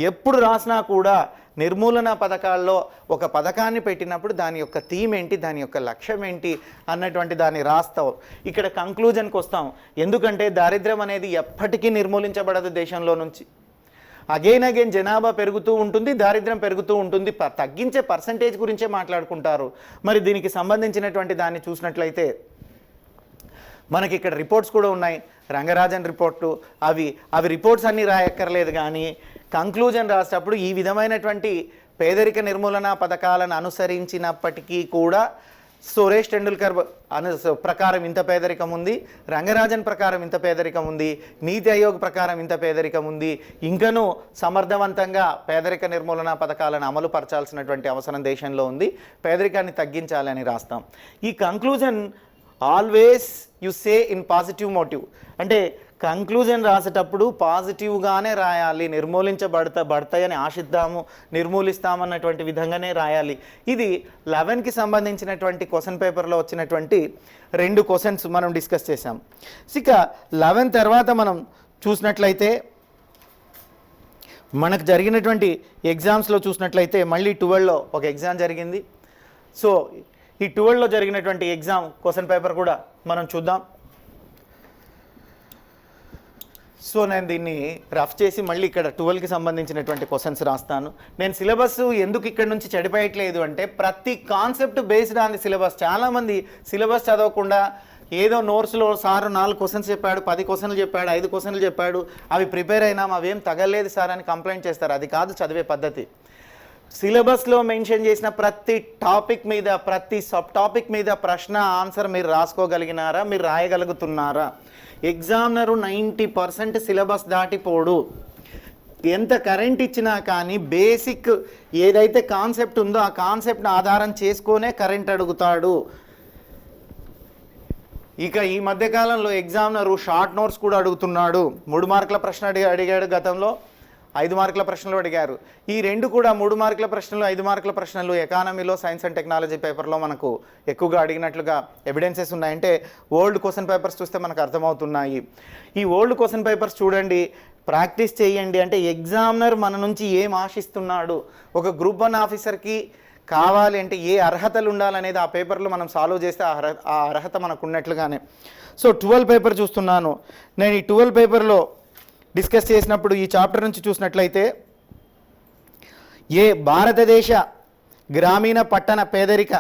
ఎప్పుడు రాసినా కూడా నిర్మూలన పథకాల్లో ఒక పథకాన్ని పెట్టినప్పుడు దాని యొక్క థీమ్ ఏంటి, దాని యొక్క లక్ష్యం ఏంటి అన్నటువంటి దాన్ని రాస్తావు. ఇక్కడ కంక్లూజన్కి వస్తాం. ఎందుకంటే దారిద్ర్యం అనేది ఎప్పటికీ నిర్మూలించబడదు దేశంలో నుంచి. అగైన్ జనాభా పెరుగుతూ ఉంటుంది, దారిద్ర్యం పెరుగుతూ ఉంటుంది. తగ్గించే పర్సంటేజ్ గురించే మాట్లాడుకుంటారు. మరి దీనికి సంబంధించినటువంటి దాన్ని చూసినట్లయితే మనకి ఇక్కడ రిపోర్ట్స్ కూడా ఉన్నాయి, రంగరాజన్ రిపోర్టు. అవి రిపోర్ట్స్ అన్నీ రాయక్కర్లేదు, కానీ కంక్లూజన్ రాసేటప్పుడు ఈ విధమైనటువంటి పేదరిక నిర్మూలన పథకాలను అనుసరించినప్పటికీ కూడా సురేష్ టెండూల్కర్ ప్రకారం ఇంత పేదరికం ఉంది, రంగరాజన్ ప్రకారం ఇంత పేదరికం ఉంది, నీతి ఆయోగ్ ప్రకారం ఇంత పేదరికం ఉంది, ఇంకనూ సమర్థవంతంగా పేదరిక నిర్మూలన పథకాలను అమలు పరచాల్సినటువంటి అవసరం దేశంలో ఉంది, పేదరికాన్ని తగ్గించాలని రాస్తాం. ఈ conclusion always you say in positive motive. అంటే కంక్లూజన్ రాసేటప్పుడు పాజిటివ్గానే రాయాలి. బడతాయని ఆశిద్దాము, నిర్మూలిస్తామన్నటువంటి విధంగానే రాయాలి. ఇది 11కి సంబంధించినటువంటి క్వశ్చన్ పేపర్లో వచ్చినటువంటి 2 క్వశ్చన్స్ మనం డిస్కస్ చేసాం. ఇక 11 తర్వాత మనం చూసినట్లయితే మనకు జరిగినటువంటి ఎగ్జామ్స్లో చూసినట్లయితే మళ్ళీ 12లో ఒక ఎగ్జామ్ జరిగింది. సో ఈ 12లో జరిగినటువంటి ఎగ్జామ్ క్వశ్చన్ పేపర్ కూడా మనం చూద్దాం. సో నేను దీన్ని రఫ్ చేసి మళ్ళీ ఇక్కడ 12కి సంబంధించినటువంటి క్వశ్చన్స్ రాస్తాను. నేను సిలబస్ ఎందుకు ఇక్కడ నుంచి చెడిపోయట్లేదు అంటే ప్రతి concept based on the syllabus. చాలామంది సిలబస్ చదవకుండా ఏదో నోట్స్లో సార్ 4 క్వశ్చన్స్ చెప్పాడు, 10 క్వశ్చన్లు చెప్పాడు, 5 క్వశ్చన్లు చెప్పాడు, అవి ప్రిపేర్ అయినాం, అవేం తగలేదు సార్ అని కంప్లైంట్ చేస్తారు. అది కాదు చదివే పద్ధతి. సిలబస్లో మెన్షన్ చేసిన ప్రతి టాపిక్ మీద, ప్రతి సబ్ టాపిక్ మీద ప్రశ్న ఆన్సర్ మీరు రాసుకోగలిగినారా, మీరు రాయగలుగుతున్నారా? Examiner 90% syllabus దాటిపోడు. ఎంత కరెంట్ ఇచ్చినా కానీ బేసిక్ ఏదైతే కాన్సెప్ట్ ఉందో ఆ కాన్సెప్ట్ని ఆధారం చేసుకొనే కరెంట్ అడుగుతాడు. ఇక ఈ మధ్యకాలంలో ఎగ్జామినరు షార్ట్ నోట్స్ కూడా అడుగుతున్నాడు. 3 మార్కుల ప్రశ్న అడిగాడు, గతంలో 5 మార్కుల ప్రశ్నలు అడిగారు. ఈ 2 కూడా 3 మార్కుల ప్రశ్నలు, 5 మార్కుల ప్రశ్నలు ఎకానమీలో, సైన్స్ అండ్ టెక్నాలజీ పేపర్లో మనకు ఎక్కువగా అడిగినట్లుగా ఎవిడెన్సెస్ ఉన్నాయంటే ఓల్డ్ క్వశ్చన్ పేపర్స్ చూస్తే మనకు అర్థమవుతున్నాయి. ఈ ఓల్డ్ క్వశ్చన్ పేపర్స్ చూడండి, ప్రాక్టీస్ చేయండి. అంటే ఎగ్జామినర్ మన నుంచి ఏం ఆశిస్తున్నాడు, ఒక గ్రూప్ 1 ఆఫీసర్కి కావాలి అంటే ఏ అర్హతలు ఉండాలనేది ఆ పేపర్లో మనం సాల్వ్ చేస్తే ఆ అర్హత మనకు ఉన్నట్లుగానే. సో 12 పేపర్ చూస్తున్నాను నేను. ఈ 12 పేపర్లో డిస్కస్ చేసినప్పుడు ఈ చాప్టర్ నుంచి చూసినట్లయితే భారతదేశ గ్రామీణ పట్టణ పేదరిక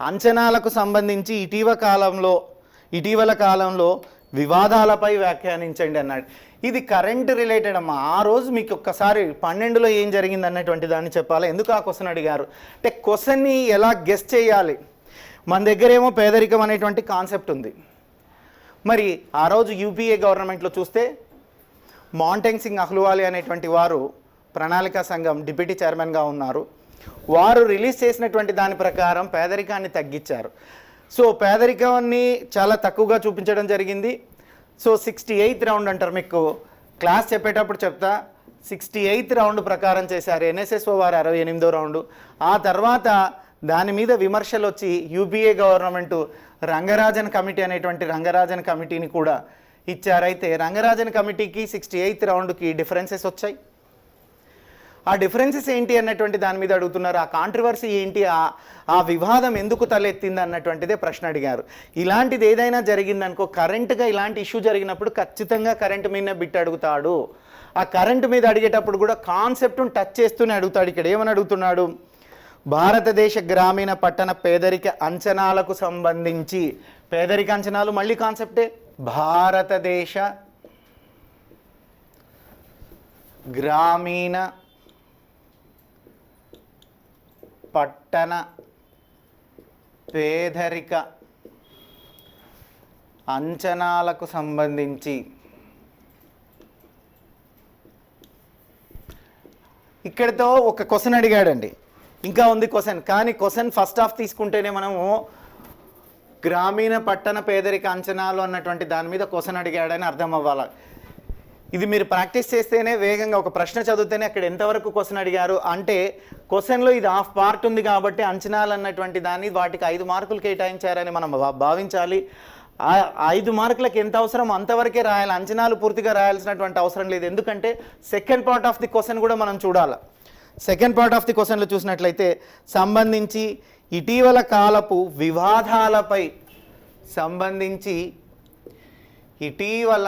అంచనాలకు సంబంధించి ఇటీవల కాలంలో వివాదాలపై వ్యాఖ్యానించండి అన్నాడు. ఇది కరెంట్ రిలేటెడ్ అమ్మా. ఆ రోజు మీకు ఒక్కసారి 12లో ఏం జరిగింది అన్నటువంటి దాన్ని చెప్పాలి. ఎందుకు ఆ క్వశ్చన్ అడిగారు అంటే క్వశ్చన్ని ఎలా గెస్ చేయాలి. మన దగ్గరేమో పేదరికం అనేటువంటి కాన్సెప్ట్ ఉంది. మరి ఆ రోజు యూపీఏ గవర్నమెంట్లో చూస్తే మాంటెంగ్ సింగ్ అహ్లూవాలి అనేటువంటి వారు ప్రణాళికా సంఘం డిప్యూటీ చైర్మన్గా ఉన్నారు. వారు రిలీజ్ చేసినటువంటి దాని ప్రకారం పేదరికాన్ని తగ్గించారు. సో పేదరికాన్ని చాలా తక్కువగా చూపించడం జరిగింది. సో 68th రౌండ్ అంటారు, మీకు క్లాస్ చెప్పేటప్పుడు చెప్తా. 68th రౌండ్ ప్రకారం చేశారు. ఎన్ఎస్ఎస్ఓ వారు 68వ రౌండ్. ఆ తర్వాత దాని మీద విమర్శలు వచ్చి యూపీఏ గవర్నమెంటు రంగరాజన్ కమిటీ అనేటువంటి రంగరాజన్ కమిటీని కూడా ఇచ్చారు. అయితే రంగరాజన్ కమిటీకి 68th రౌండ్కి డిఫరెన్సెస్ వచ్చాయి. ఆ డిఫరెన్సెస్ ఏంటి అన్నటువంటి దాని మీద అడుగుతున్నారు. ఆ కాంట్రవర్సీ ఏంటి, ఆ వివాదం ఎందుకు తలెత్తింది అన్నటువంటిదే ప్రశ్న అడిగారు. ఇలాంటిది ఏదైనా జరిగిందనుకో, కరెంటుగా ఇలాంటి ఇష్యూ జరిగినప్పుడు ఖచ్చితంగా కరెంటు మీద బిట్ అడుగుతాడు. ఆ కరెంటు మీద అడిగేటప్పుడు కూడా కాన్సెప్ట్ను టచ్ చేస్తూనే అడుగుతాడు. ఇక్కడ ఏమని అడుగుతున్నాడు, భారతదేశ గ్రామీణ పట్టణ పేదరిక అంచనాలకు సంబంధించి, పేదరిక అంచనాలు మళ్ళీ కాన్సెప్టే, భారతదేశ గ్రామీణ పట్టణ పేదరిక అంచనాలకు సంబంధించి. ఇక్కడితో ఒక క్వశ్చన్ అడిగాడండి, ఇంకా ఉంది క్వశ్చన్, కానీ క్వశ్చన్ ఫస్ట్ హాఫ్ తీసుకుంటేనే మనము గ్రామీణ పట్టణ పేదరిక అంచనాలు అన్నటువంటి దాని మీద క్వశ్చన్ అడిగాడని అర్థం అవ్వాలి. ఇది మీరు ప్రాక్టీస్ చేస్తేనే వేగంగా, ఒక ప్రశ్న చదివితేనే అక్కడ ఎంతవరకు క్వశ్చన్ అడిగారు అంటే, క్వశ్చన్లో ఇది హాఫ్ పార్ట్ ఉంది కాబట్టి అంచనాలు అన్నటువంటి దాన్ని వాటికి 5 మార్కులు కేటాయించారని మనం భావించాలి. 5 మార్కులకు ఎంత అవసరం అంతవరకే రాయాలి, అంచనాలు పూర్తిగా రాయాల్సినటువంటి అవసరం లేదు. ఎందుకంటే second part of the question కూడా మనం చూడాలి. సెకండ్ పార్ట్ ఆఫ్ ది క్వశ్చన్లో చూసినట్లయితే, సంబంధించి ఇటీవల కాలపు వివాదాలపై, సంబంధించి ఇటీవల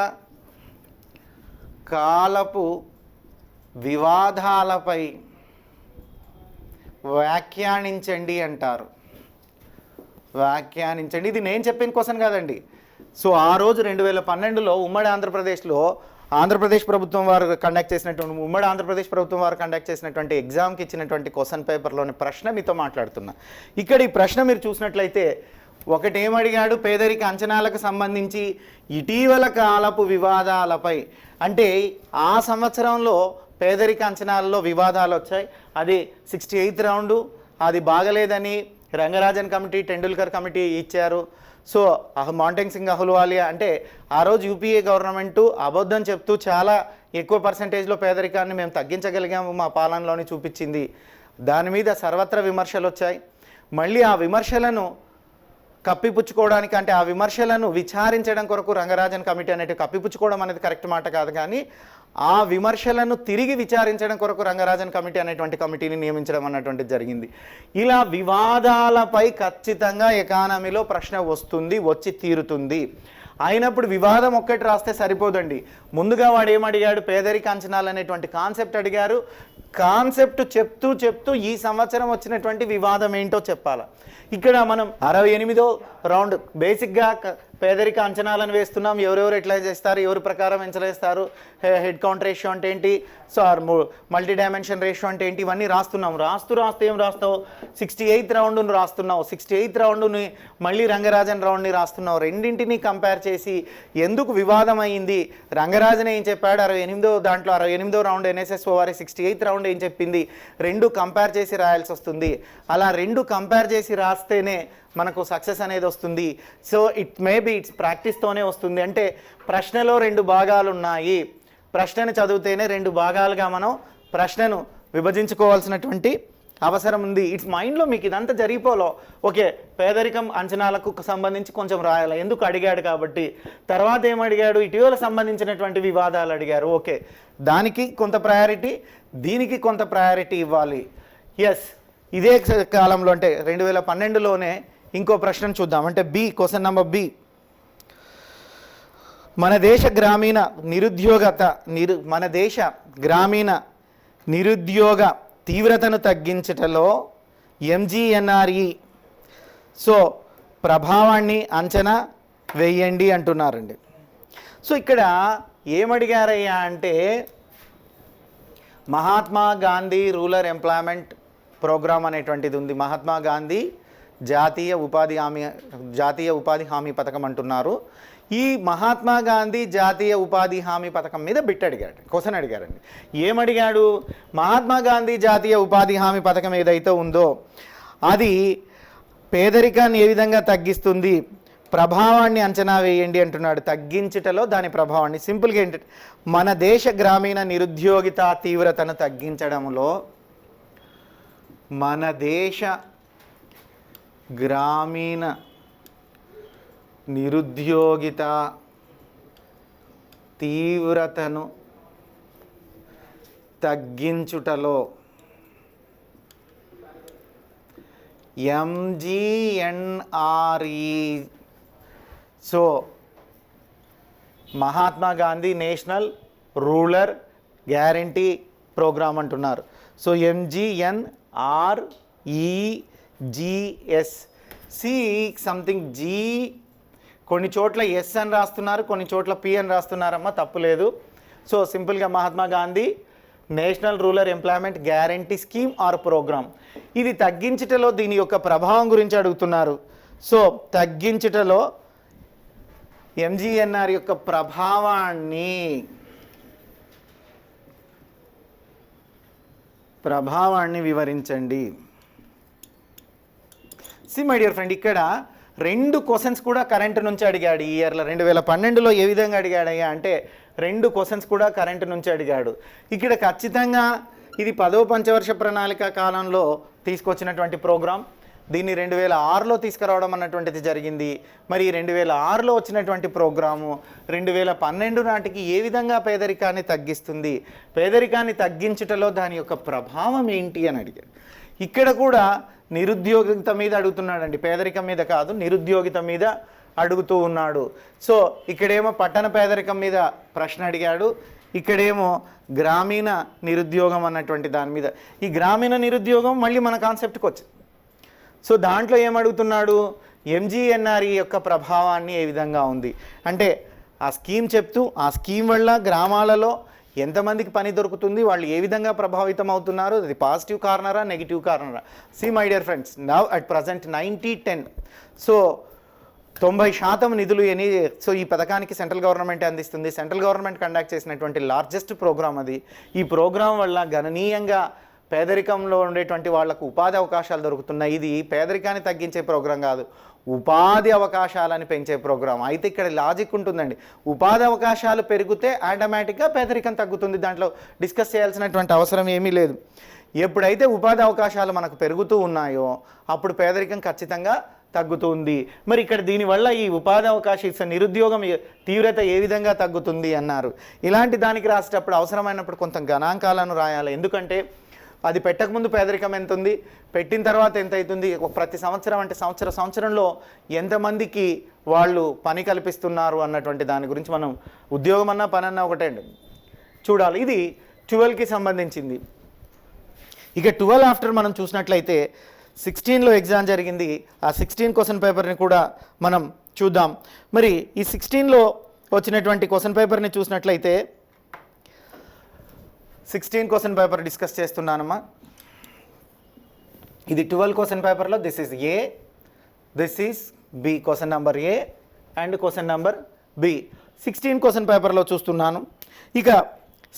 కాలపు వివాదాలపై వ్యాఖ్యానించండి అంటారు. వ్యాఖ్యానించండి, ఇది నేను చెప్పిన క్వశ్చన్ కాదండి. సో ఆ రోజు 2012లో ఉమ్మడి ఆంధ్రప్రదేశ్లో ఆంధ్రప్రదేశ్ ప్రభుత్వం వారు కండక్ట్ చేసినటువంటి, ఉమ్మడి ఆంధ్రప్రదేశ్ ప్రభుత్వం వారు కండక్ట్ చేసినటువంటి ఎగ్జామ్కి ఇచ్చినటువంటి క్వశ్చన్ పేపర్లోని ప్రశ్న మీతో మాట్లాడుతున్నా. ఇక్కడ ఈ ప్రశ్న మీరు చూసినట్లయితే, ఒకటి ఏమడిగాడు, పేదరిక అంచనాలకు సంబంధించి ఇటీవల కాలపు వివాదాలపై, అంటే ఆ సంవత్సరంలో పేదరిక అంచనాలలో వివాదాలు వచ్చాయి. అది 68th రౌండు, అది బాగలేదని రంగరాజన్ కమిటీ, టెండూల్కర్ కమిటీ ఇచ్చారు. సో మాంటెంగ్ సింగ్ అహ్లూవాలియా, అంటే ఆ రోజు యూపీఏ గవర్నమెంటు అబద్ధం చెప్తూ చాలా ఎక్కువ పర్సంటేజ్లో పేదరికాన్ని మేము తగ్గించగలిగాము మా పాలనలోని చూపించింది. దాని మీద సర్వత్రా విమర్శలు వచ్చాయి. మళ్ళీ ఆ విమర్శలను కప్పిపుచ్చుకోవడానికి, అంటే ఆ విమర్శలను విచారించడం కొరకు రంగరాజన్ కమిటీ అనేది, కప్పిపుచ్చుకోవడం అనేది కరెక్ట్ మాట కాదు, కానీ ఆ విమర్శలను తిరిగి విచారించడం కొరకు రంగరాజన్ కమిటీ అనేటువంటి కమిటీని నియమించడం అన్నటువంటిది జరిగింది. ఇలా వివాదాలపై ఖచ్చితంగా ఎకానమీలో ప్రశ్న వస్తుంది, వచ్చి తీరుతుంది. అయినప్పుడు వివాదం ఒక్కటి రాస్తే సరిపోదండి. ముందుగా వాడు ఏమడిగాడు, పేదరిక అంచనాలు అనేటువంటి కాన్సెప్ట్ అడిగారు. కాన్సెప్ట్ చెప్తూ చెప్తూ ఈ సంవత్సరం వచ్చినటువంటి వివాదం ఏంటో చెప్పాలి. ఇక్కడ మనం 68వ రౌండ్ బేసిక్గా పేదరిక అంచనాలను వేస్తున్నాం. ఎవరెవరు ఎట్లా చేస్తారు, ఎవరి ప్రకారం ఎంచలేస్తారు, హెడ్ కౌంట్ రేషియో అంటే ఏంటి, సో మల్టీ డైమెన్షన్ రేషియో అంటే ఏంటి, ఇవన్నీ రాస్తున్నాం. రాస్తూ ఏం రాస్తావు, 68th రౌండ్ను రాస్తున్నావు, 68th రౌండ్ని మళ్ళీ రంగరాజన్ రౌండ్ని రాస్తున్నావు. రెండింటినీ కంపేర్ చేసి ఎందుకు వివాదం అయింది, రంగరాజన్ ఏం చెప్పాడు, 68వ రౌండ్ ఎన్ఎస్ఎస్ వారి 68th రౌండ్ ఏం చెప్పింది, రెండు కంపేర్ చేసి రాయాల్సి వస్తుంది. అలా రెండు కంపేర్ చేసి రాస్తేనే మనకు సక్సెస్ అనేది వస్తుంది. సో ఇట్స్ ప్రాక్టీస్తోనే వస్తుంది. అంటే ప్రశ్నలో 2 భాగాలు ఉన్నాయి, ప్రశ్నను చదివితేనే 2 భాగాలుగా మనం ప్రశ్నను విభజించుకోవాల్సినటువంటి అవసరం ఉంది. ఇట్స్ మైండ్లో మీకు ఇదంతా జరిగిపోలో, ఓకే పేదరికం అంచనాలకు సంబంధించి కొంచెం రాయాలి, ఎందుకు అడిగాడు కాబట్టి. తర్వాత ఏమడిగాడు, ఇటీవల సంబంధించినటువంటి వివాదాలు అడిగారు, ఓకే దానికి కొంత ప్రయారిటీ, దీనికి కొంత ప్రయారిటీ ఇవ్వాలి. ఎస్, ఇదే కాలంలో అంటే 2012లోనే ఇంకో ప్రశ్నను చూద్దాం. అంటే బి, క్వశ్చన్ నెంబర్ బి, మన దేశ గ్రామీణ నిరుద్యోగ తీవ్రతను తగ్గించటలో ఎంజీఎన్ఆర్ఈ సో ప్రభావాన్ని అంచనా వేయండి అంటున్నారండి. సో ఇక్కడ ఏమడిగారయ్యా అంటే, Mahatma Gandhi rural employment programme అనేటువంటిది ఉంది. మహాత్మా గాంధీ జాతీయ ఉపాధి హామీ పథకం అంటున్నారు. ఈ మహాత్మా గాంధీ జాతీయ ఉపాధి హామీ పథకం మీద క్వశ్చన్ అడిగారండి. ఏమడిగాడు, మహాత్మా గాంధీ జాతీయ ఉపాధి హామీ పథకం ఏదైతే ఉందో అది పేదరికాన్ని ఏ విధంగా తగ్గిస్తుంది, ప్రభావాన్ని అంచనా వేయండి అంటున్నాడు. తగ్గించుటలో దాని ప్రభావాన్ని, సింపుల్గా ఏంటంటే మన దేశ గ్రామీణ నిరుద్యోగిత తీవ్రతను తగ్గించడంలో, మన దేశ గ్రామీణ నిరుద్యోగిత తీవ్రతను తగ్గించుటలో MGNRE so Mahatma Gandhi national rural guarantee program అంటున్నారు. So MGNRE CEGS. C something G, కొన్ని చోట్ల ఎస్ అని రాస్తున్నారు, కొన్ని చోట్ల పి అని రాస్తున్నారమ్మా, తప్పులేదు. సో సింపుల్గా Mahatma Gandhi national rural employment guarantee scheme or programme. ఇది తగ్గించుటలో దీని యొక్క ప్రభావం గురించి అడుగుతున్నారు. సో తగ్గించుటలో ఎంజీఎన్ఆర్ యొక్క ప్రభావాన్ని వివరించండి. సి మై డియర్ ఫ్రెండ్, ఇక్కడ 2 క్వశ్చన్స్ కూడా కరెంటు నుంచి అడిగాడు ఈ ఇయర్లో. 2012లో ఏ విధంగా అడిగాడయ్యా అంటే 2 క్వశ్చన్స్ కూడా కరెంటు నుంచి అడిగాడు. ఇక్కడ ఖచ్చితంగా ఇది 10వ పంచవర్ష ప్రణాళిక కాలంలో తీసుకొచ్చినటువంటి ప్రోగ్రాం. దీన్ని 2006లో తీసుకురావడం అన్నటువంటిది జరిగింది. మరి 2006లో వచ్చినటువంటి ప్రోగ్రాము 2012 నాటికి ఏ విధంగా పేదరికాన్ని తగ్గిస్తుంది, పేదరికాన్ని తగ్గించుటలో దాని యొక్క ప్రభావం ఏంటి అని అడిగాడు. ఇక్కడ కూడా నిరుద్యోగిత మీద అడుగుతున్నాడండి, పేదరికం మీద కాదు, నిరుద్యోగిత మీద అడుగుతూ ఉన్నాడు. సో ఇక్కడేమో పట్టణ పేదరికం మీద ప్రశ్న అడిగాడు, ఇక్కడేమో గ్రామీణ నిరుద్యోగం అన్నటువంటి దాని మీద. ఈ గ్రామీణ నిరుద్యోగం మళ్ళీ మన కాన్సెప్ట్కి వచ్చింది. సో దాంట్లో ఏమడుగుతున్నాడు, ఎంజీఎన్ఆర్ఈ యొక్క ప్రభావాన్ని ఏ విధంగా ఉంది అంటే ఆ స్కీమ్ చెప్తూ, ఆ స్కీమ్ వల్ల గ్రామాలలో ఎంతమందికి పని దొరుకుతుంది, వాళ్ళు ఏ విధంగా ప్రభావితం అవుతున్నారు, అది పాజిటివ్ కార్నరా నెగిటివ్ కార్నరా. See my dear friends, now at present 90-10. So 90% నిధులు సో ఈ పథకానికి సెంట్రల్ గవర్నమెంట్ అందిస్తుంది. సెంట్రల్ గవర్నమెంట్ కండక్ట్ చేసినటువంటి లార్జెస్ట్ ప్రోగ్రామ్ అది. ఈ ప్రోగ్రాం వల్ల గణనీయంగా పేదరికంలో ఉండేటువంటి వాళ్లకు ఉపాధి అవకాశాలు దొరుకుతున్నాయి. ఇది పేదరికాన్ని తగ్గించే ప్రోగ్రాం కాదు, ఉపాధి అవకాశాలను పెంచే ప్రోగ్రాం. అయితే ఇక్కడ లాజిక్ ఉంటుందండి, ఉపాధి అవకాశాలు పెరిగితే ఆటోమేటిక్గా పేదరికం తగ్గుతుంది, దాంట్లో డిస్కస్ చేయాల్సినటువంటి అవసరం ఏమీ లేదు. ఎప్పుడైతే ఉపాధి అవకాశాలు మనకు పెరుగుతూ ఉన్నాయో అప్పుడు పేదరికం ఖచ్చితంగా తగ్గుతుంది. మరి ఇక్కడ దీనివల్ల ఈ ఉపాధి అవకాశం నిరుద్యోగం తీవ్రత ఏ విధంగా తగ్గుతుంది అన్నారు. ఇలాంటి దానికి రాసేటప్పుడు అవసరమైనప్పుడు కొంత గణాంకాలను రాయాలి. ఎందుకంటే అది పెట్టకముందు పేదరికం ఎంత ఉంది, పెట్టిన తర్వాత ఎంత అవుతుంది, ప్రతి సంవత్సరం అంటే సంవత్సరంలో ఎంతమందికి వాళ్ళు పని కల్పిస్తున్నారు అన్నటువంటి దాని గురించి మనం ఉద్యోగం అన్నా పని అన్నా ఒకటే అండి చూడాలి. ఇది 12కి సంబంధించింది. ఇక 12 ఆఫ్టర్ మనం చూసినట్లయితే 16లో ఎగ్జామ్ జరిగింది. ఆ 16 క్వశ్చన్ పేపర్ని కూడా మనం చూద్దాం. మరి ఈ 16లో వచ్చినటువంటి క్వశ్చన్ పేపర్ని చూసినట్లయితే 16 క్వశ్చన్ పేపర్ డిస్కస్ చేస్తున్నానమ్మా. ఇది 12 క్వశ్చన్ పేపర్లో this is A, this is B, question number A and question number B. 16 question పేపర్లో చూస్తున్నాను. ఇక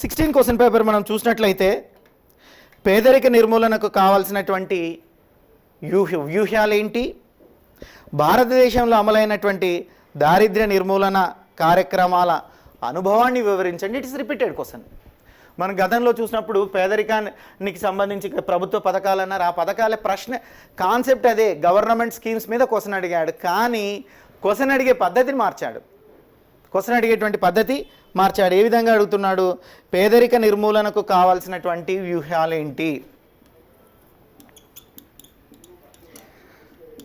16 క్వశ్చన్ పేపర్ మనం చూసినట్లయితే పేదరిక నిర్మూలనకు కావాల్సినటువంటి వ్యూహాలేంటి, భారతదేశంలో అమలైనటువంటి దారిద్ర్య నిర్మూలన కార్యక్రమాల అనుభవాన్ని వివరించండి. It is repeated question. మనం గతంలో చూసినప్పుడు పేదరికానికి సంబంధించి ప్రభుత్వ పథకాలు అన్నారు, ఆ పథకాల ప్రశ్న కాన్సెప్ట్ అదే, గవర్నమెంట్ స్కీమ్స్ మీద క్వశ్చన్ అడిగాడు. కానీ క్వశ్చన్ అడిగే పద్ధతిని మార్చాడు, క్వశ్చన్ అడిగేటువంటి పద్ధతి మార్చాడు. ఏ విధంగా అడుగుతున్నాడు, పేదరిక నిర్మూలనకు కావాల్సినటువంటి వ్యూహాలేంటి,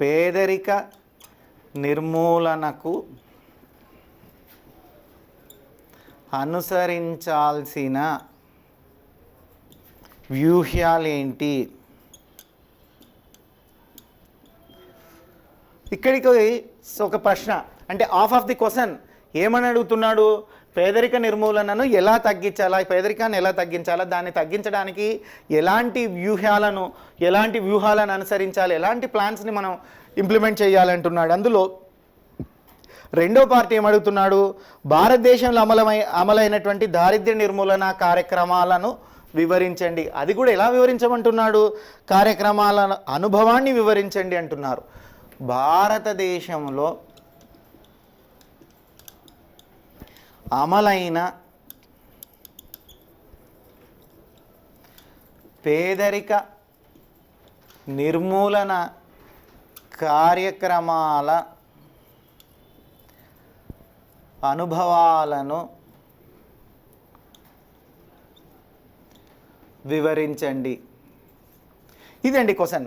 పేదరిక నిర్మూలనకు అనుసరించాల్సిన వ్యూహాలేంటి. ఇక్కడికి ఒక ప్రశ్న అంటే ఆఫ్ ది క్వశ్చన్ ఏమని అడుగుతున్నాడు, పేదరిక నిర్మూలనను ఎలా తగ్గించాలా, పేదరికాన్ని ఎలా తగ్గించాలా, దాన్ని తగ్గించడానికి ఎలాంటి వ్యూహాలను అనుసరించాలి, ఎలాంటి ప్లాన్స్ని మనం ఇంప్లిమెంట్ చేయాలంటున్నాడు. అందులో రెండో పార్టీ ఏమడుగుతున్నాడు, భారతదేశంలో అమలైనటువంటి దారిద్ర్య నిర్మూలన కార్యక్రమాలను వివరించండి. అది కూడా ఎలా వివరించమంటున్నాడు, కార్యక్రమాల అనుభవాన్ని వివరించండి అంటున్నారు. భారతదేశంలో అమలైన పేదరిక నిర్మూలన కార్యక్రమాల అనుభవాలను వివరించండి. ఇదండి క్వశ్చన్.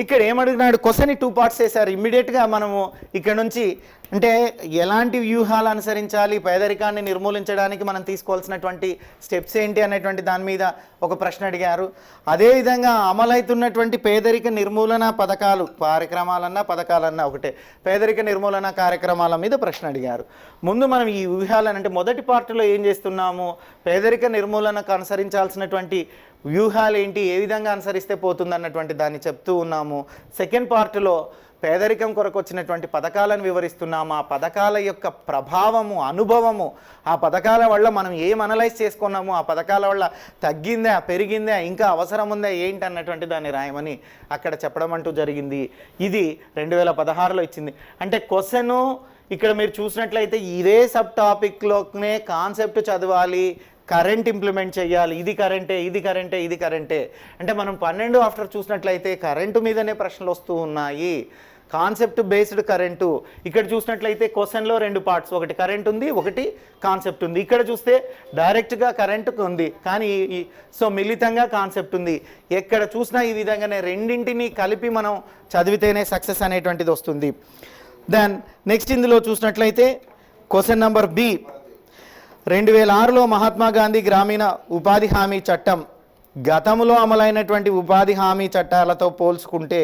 ఇక్కడ ఏమడిగినాడు, క్వశ్చన్ 2 పార్ట్స్ చేశారు. ఇమ్మీడియట్గా మనము ఇక్కడ నుంచి అంటే ఎలాంటి వ్యూహాలు అనుసరించాలి, పేదరికాన్ని నిర్మూలించడానికి మనం తీసుకోవాల్సినటువంటి స్టెప్స్ ఏంటి అనేటువంటి దాని మీద ఒక ప్రశ్న అడిగారు. అదేవిధంగా అమలవుతున్నటువంటి పేదరిక నిర్మూలన పథకాలన్నా ఒకటే, పేదరిక నిర్మూలన కార్యక్రమాల మీద ప్రశ్న అడిగారు. ముందు మనం ఈ వ్యూహాలను అంటే మొదటి పార్ట్లో ఏం చేస్తున్నాము, పేదరిక నిర్మూలనకు అనుసరించాల్సినటువంటి వ్యూహాలు ఏంటి, ఏ విధంగా అనుసరిస్తే పోతుంది అన్నటువంటి దాన్ని చెప్తూ ఉన్నాము. సెకండ్ పార్ట్లో పేదరికం కొరకు వచ్చినటువంటి పథకాలను వివరిస్తున్నాము, ఆ పథకాల యొక్క ప్రభావము, అనుభవము, ఆ పథకాల వల్ల మనం ఏం అనలైజ్ చేసుకున్నాము, ఆ పథకాల వల్ల తగ్గిందా, పెరిగిందా, ఇంకా అవసరం ఉందా ఏంటి అన్నటువంటి దాన్ని రాయమని అక్కడ చెప్పడం అంటూ జరిగింది. ఇది 2016లో ఇచ్చింది. అంటే క్వశ్చను ఇక్కడ మీరు చూసినట్లయితే ఇదే సబ్ టాపిక్లోనే కాన్సెప్ట్ చదవాలి, కరెంట్ ఇంప్లిమెంట్ చేయాలి, ఇది కరెంటే. అంటే మనం 12 ఆఫ్టర్ చూసినట్లయితే కరెంటు మీదనే ప్రశ్నలు వస్తూ ఉన్నాయి, కాన్సెప్ట్ బేస్డ్ కరెంటు. ఇక్కడ చూసినట్లయితే క్వశ్చన్లో 2 పార్ట్స్, ఒకటి కరెంట్ ఉంది, ఒకటి కాన్సెప్ట్ ఉంది. ఇక్కడ చూస్తే డైరెక్ట్గా కరెంటుకు ఉంది, కానీ సో మిళితంగా కాన్సెప్ట్ ఉంది. ఎక్కడ చూసినా ఈ విధంగానే రెండింటిని కలిపి మనం చదివితేనే సక్సెస్ అనేటువంటిది వస్తుంది. దెన్ నెక్స్ట్ ఇందులో చూసినట్లయితే క్వశ్చన్ నెంబర్ బి, 2006లో మహాత్మా గాంధీ గ్రామీణ ఉపాధి హామీ చట్టం గతంలో అమలైనటువంటి ఉపాధి హామీ చట్టాలతో పోల్చుకుంటే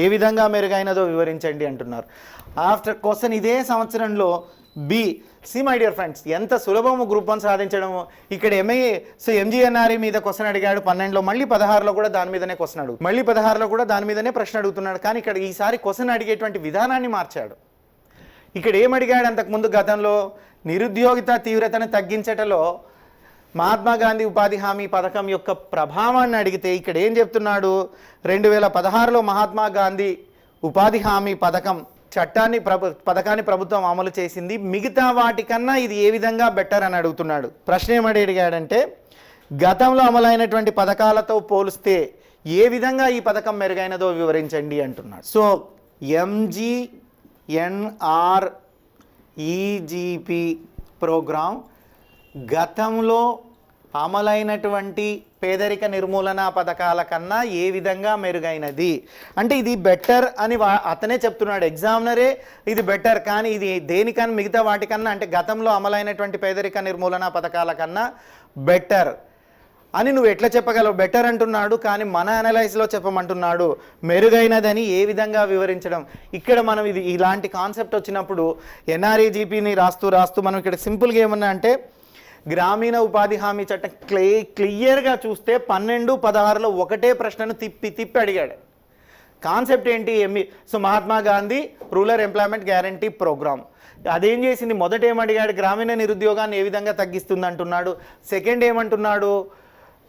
ఏ విధంగా మెరుగైనదో వివరించండి అంటున్నారు. ఆఫ్టర్ క్వశ్చన్ ఇదే సంవత్సరంలో B. See my dear friends, ఎంత సులభము గ్రూప్ 1 సాధించడము. ఇక్కడ ఎంఏ సో ఎంజీఎన్ఆర్ఈ మీద క్వశ్చన్ అడిగాడు 12లో, మళ్ళీ 16లో కూడా దాని మీదనే క్వశ్చన్ అడుగు, మళ్ళీ 16లో కూడా దాని మీదనే ప్రశ్న అడుగుతున్నాడు. కానీ ఇక్కడ ఈసారి క్వశ్చన్ అడిగేటువంటి విధానాన్ని మార్చాడు. ఇక్కడ ఏమడిగాడు, అంతకుముందు గతంలో నిరుద్యోగిత తీవ్రతను తగ్గించటలో మహాత్మా గాంధీ ఉపాధి హామీ పథకం యొక్క ప్రభావాన్ని అడిగితే ఇక్కడ ఏం చెప్తున్నాడు, 2016లో మహాత్మా గాంధీ ఉపాధి హామీ పథకాన్ని ప్రభుత్వం అమలు చేసింది, మిగతా వాటికన్నా ఇది ఏ విధంగా బెటర్ అని అడుగుతున్నాడు. ప్రశ్న ఏమడి అడిగాడంటే గతంలో అమలైనటువంటి పథకాలతో పోలిస్తే ఏ విధంగా ఈ పథకం మెరుగైనదో వివరించండి అంటున్నాడు. సో ఎంజీఎన్ఆర్ఈజీపీ ప్రోగ్రాం గతంలో అమలైనటువంటి పేదరిక నిర్మూలన పథకాల కన్నా ఏ విధంగా మెరుగైనది అంటే ఇది బెటర్ అని అతనే చెప్తున్నాడు. ఎగ్జామినరే ఇది బెటర్, కానీ ఇది దేనికన్నా మిగతా వాటికన్నా అంటే గతంలో అమలైనటువంటి పేదరిక నిర్మూలన పథకాల కన్నా బెటర్ అని నువ్వు ఎట్లా చెప్పగలవు? బెటర్ అంటున్నాడు, కానీ మన అనలైజ్లో చెప్పమంటున్నాడు మెరుగైనదని ఏ విధంగా వివరించడం. ఇక్కడ మనం ఇది ఇలాంటి కాన్సెప్ట్ వచ్చినప్పుడు ఎన్ఆర్ఈజీపీని రాస్తూ మనం ఇక్కడ సింపుల్గా ఏమన్నా అంటే గ్రామీణ ఉపాధి హామీ చట్టం క్లియర్గా చూస్తే 12, 16లో ఒకటే ప్రశ్నను తిప్పి అడిగాడు. కాన్సెప్ట్ ఏంటి? So Mahatma Gandhi rural employment guarantee programme అదేం చేసింది? మొదట ఏమడిగాడు, గ్రామీణ నిరుద్యోగాన్ని ఏ విధంగా తగ్గిస్తుంది అంటున్నాడు. సెకండ్ ఏమంటున్నాడు,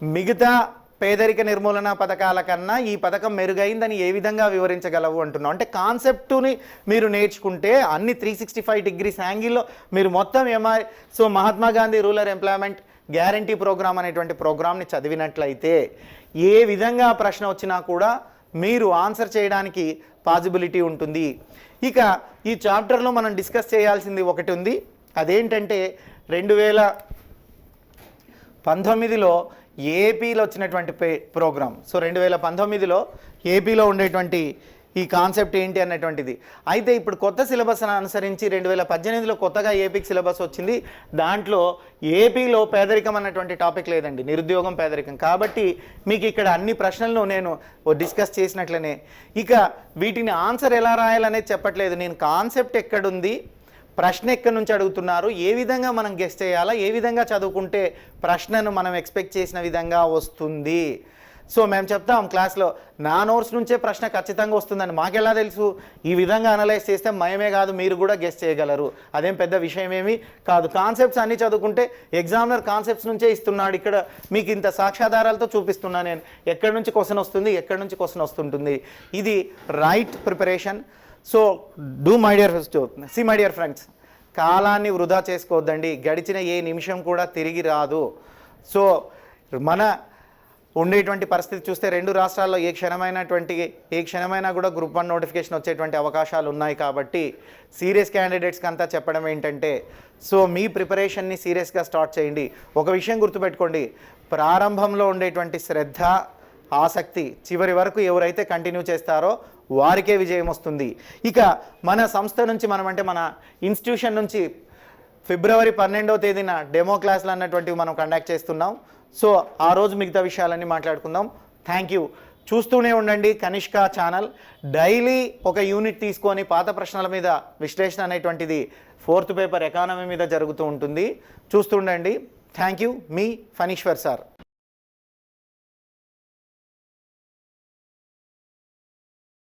మిగతా పేదరిక నిర్మూలన పథకాల కన్నా ఈ పథకం మెరుగైందని ఏ విధంగా వివరించగలవు అంటున్నాం. అంటే కాన్సెప్టుని మీరు నేర్చుకుంటే అన్ని 365 డిగ్రీస్ యాంగిల్లో మీరు మొత్తం so Mahatma Gandhi rural employment guarantee programme అనేటువంటి ప్రోగ్రామ్ని చదివినట్లయితే ఏ విధంగా ప్రశ్న వచ్చినా కూడా మీరు ఆన్సర్ చేయడానికి పాసిబిలిటీ ఉంటుంది. ఇక ఈ చాప్టర్లో మనం డిస్కస్ చేయాల్సింది ఒకటి ఉంది, అదేంటంటే 2019లో ఏపీలో వచ్చినటువంటి ప్రోగ్రామ్. సో 2019లో ఏపీలో ఉండేటువంటి ఈ కాన్సెప్ట్ ఏంటి అన్నటువంటిది. అయితే ఇప్పుడు కొత్త సిలబస్ అనుసరించి 2018లో కొత్తగా ఏపీకి సిలబస్ వచ్చింది. దాంట్లో ఏపీలో పేదరికం అన్నటువంటి టాపిక్ లేదండి, నిరుద్యోగం, పేదరికం. కాబట్టి మీకు ఇక్కడ అన్ని ప్రశ్నలను నేను డిస్కస్ చేసినట్లనే ఇక వీటిని ఆన్సర్ ఎలా రాయాలనేది చెప్పట్లేదు. నేను కాన్సెప్ట్ ఎక్కడుంది, ప్రశ్న ఎక్కడి నుంచి అడుగుతున్నారు, ఏ విధంగా మనం గెస్ చేయాలా, ఏ విధంగా చదువుకుంటే ప్రశ్నను మనం ఎక్స్పెక్ట్ చేసిన విధంగా వస్తుంది. సో మేము చెప్తాం క్లాస్లో నా నోట్స్ నుంచే ప్రశ్న ఖచ్చితంగా వస్తుందని మాకెలా తెలుసు? ఈ విధంగా అనలైజ్ చేస్తే మేమే కాదు మీరు కూడా గెస్ చేయగలరు, అదేం పెద్ద విషయం ఏమీ కాదు. కాన్సెప్ట్స్ అన్నీ చదువుకుంటే ఎగ్జామినర్ కాన్సెప్ట్స్ నుంచే ఇస్తున్నాడు. ఇక్కడ మీకు ఇంత సాక్ష్యాధారాలతో చూపిస్తున్నా నేను ఎక్కడి నుంచి క్వశ్చన్ వస్తుంది, ఎక్కడి నుంచి క్వశ్చన్ వస్తుంటుంది. ఇది right preparation. So my dear friends, కాలాన్ని వృధా చేసుకోవద్దండి. గడిచిన ఏ నిమిషం కూడా తిరిగి రాదు. సో మన ఉండేటువంటి పరిస్థితి చూస్తే 2 రాష్ట్రాల్లో ఏ క్షణమైనా కూడా గ్రూప్ 1 నోటిఫికేషన్ వచ్చేటువంటి అవకాశాలు ఉన్నాయి. కాబట్టి సీరియస్ క్యాండిడేట్స్కి అంతా చెప్పడం ఏంటంటే సో మీ ప్రిపరేషన్ని సీరియస్గా స్టార్ట్ చేయండి. ఒక విషయం గుర్తుపెట్టుకోండి, ప్రారంభంలో ఉండేటువంటి శ్రద్ధ, ఆసక్తి చివరి వరకు ఎవరైతే కంటిన్యూ చేస్తారో వారికే విజయం వస్తుంది. ఇక మన సంస్థ నుంచి మన ఇన్స్టిట్యూషన్ నుంచి ఫిబ్రవరి 12వ తేదీన డెమో క్లాసులు అన్నటువంటివి మనం కండక్ట్ చేస్తున్నాం. సో ఆ రోజు మిగతా విషయాలన్నీ మాట్లాడుకుందాం. Thank you. చూస్తూనే ఉండండి కనిష్క ఛానల్. డైలీ ఒక యూనిట్ తీసుకొని పాత ప్రశ్నల మీద విశ్లేషణ అనేటువంటిది 4th పేపర్ ఎకానమీ మీద జరుగుతూ ఉంటుంది. చూస్తుండండి. Thank you. మీ ఫణీశ్వర్ సార్.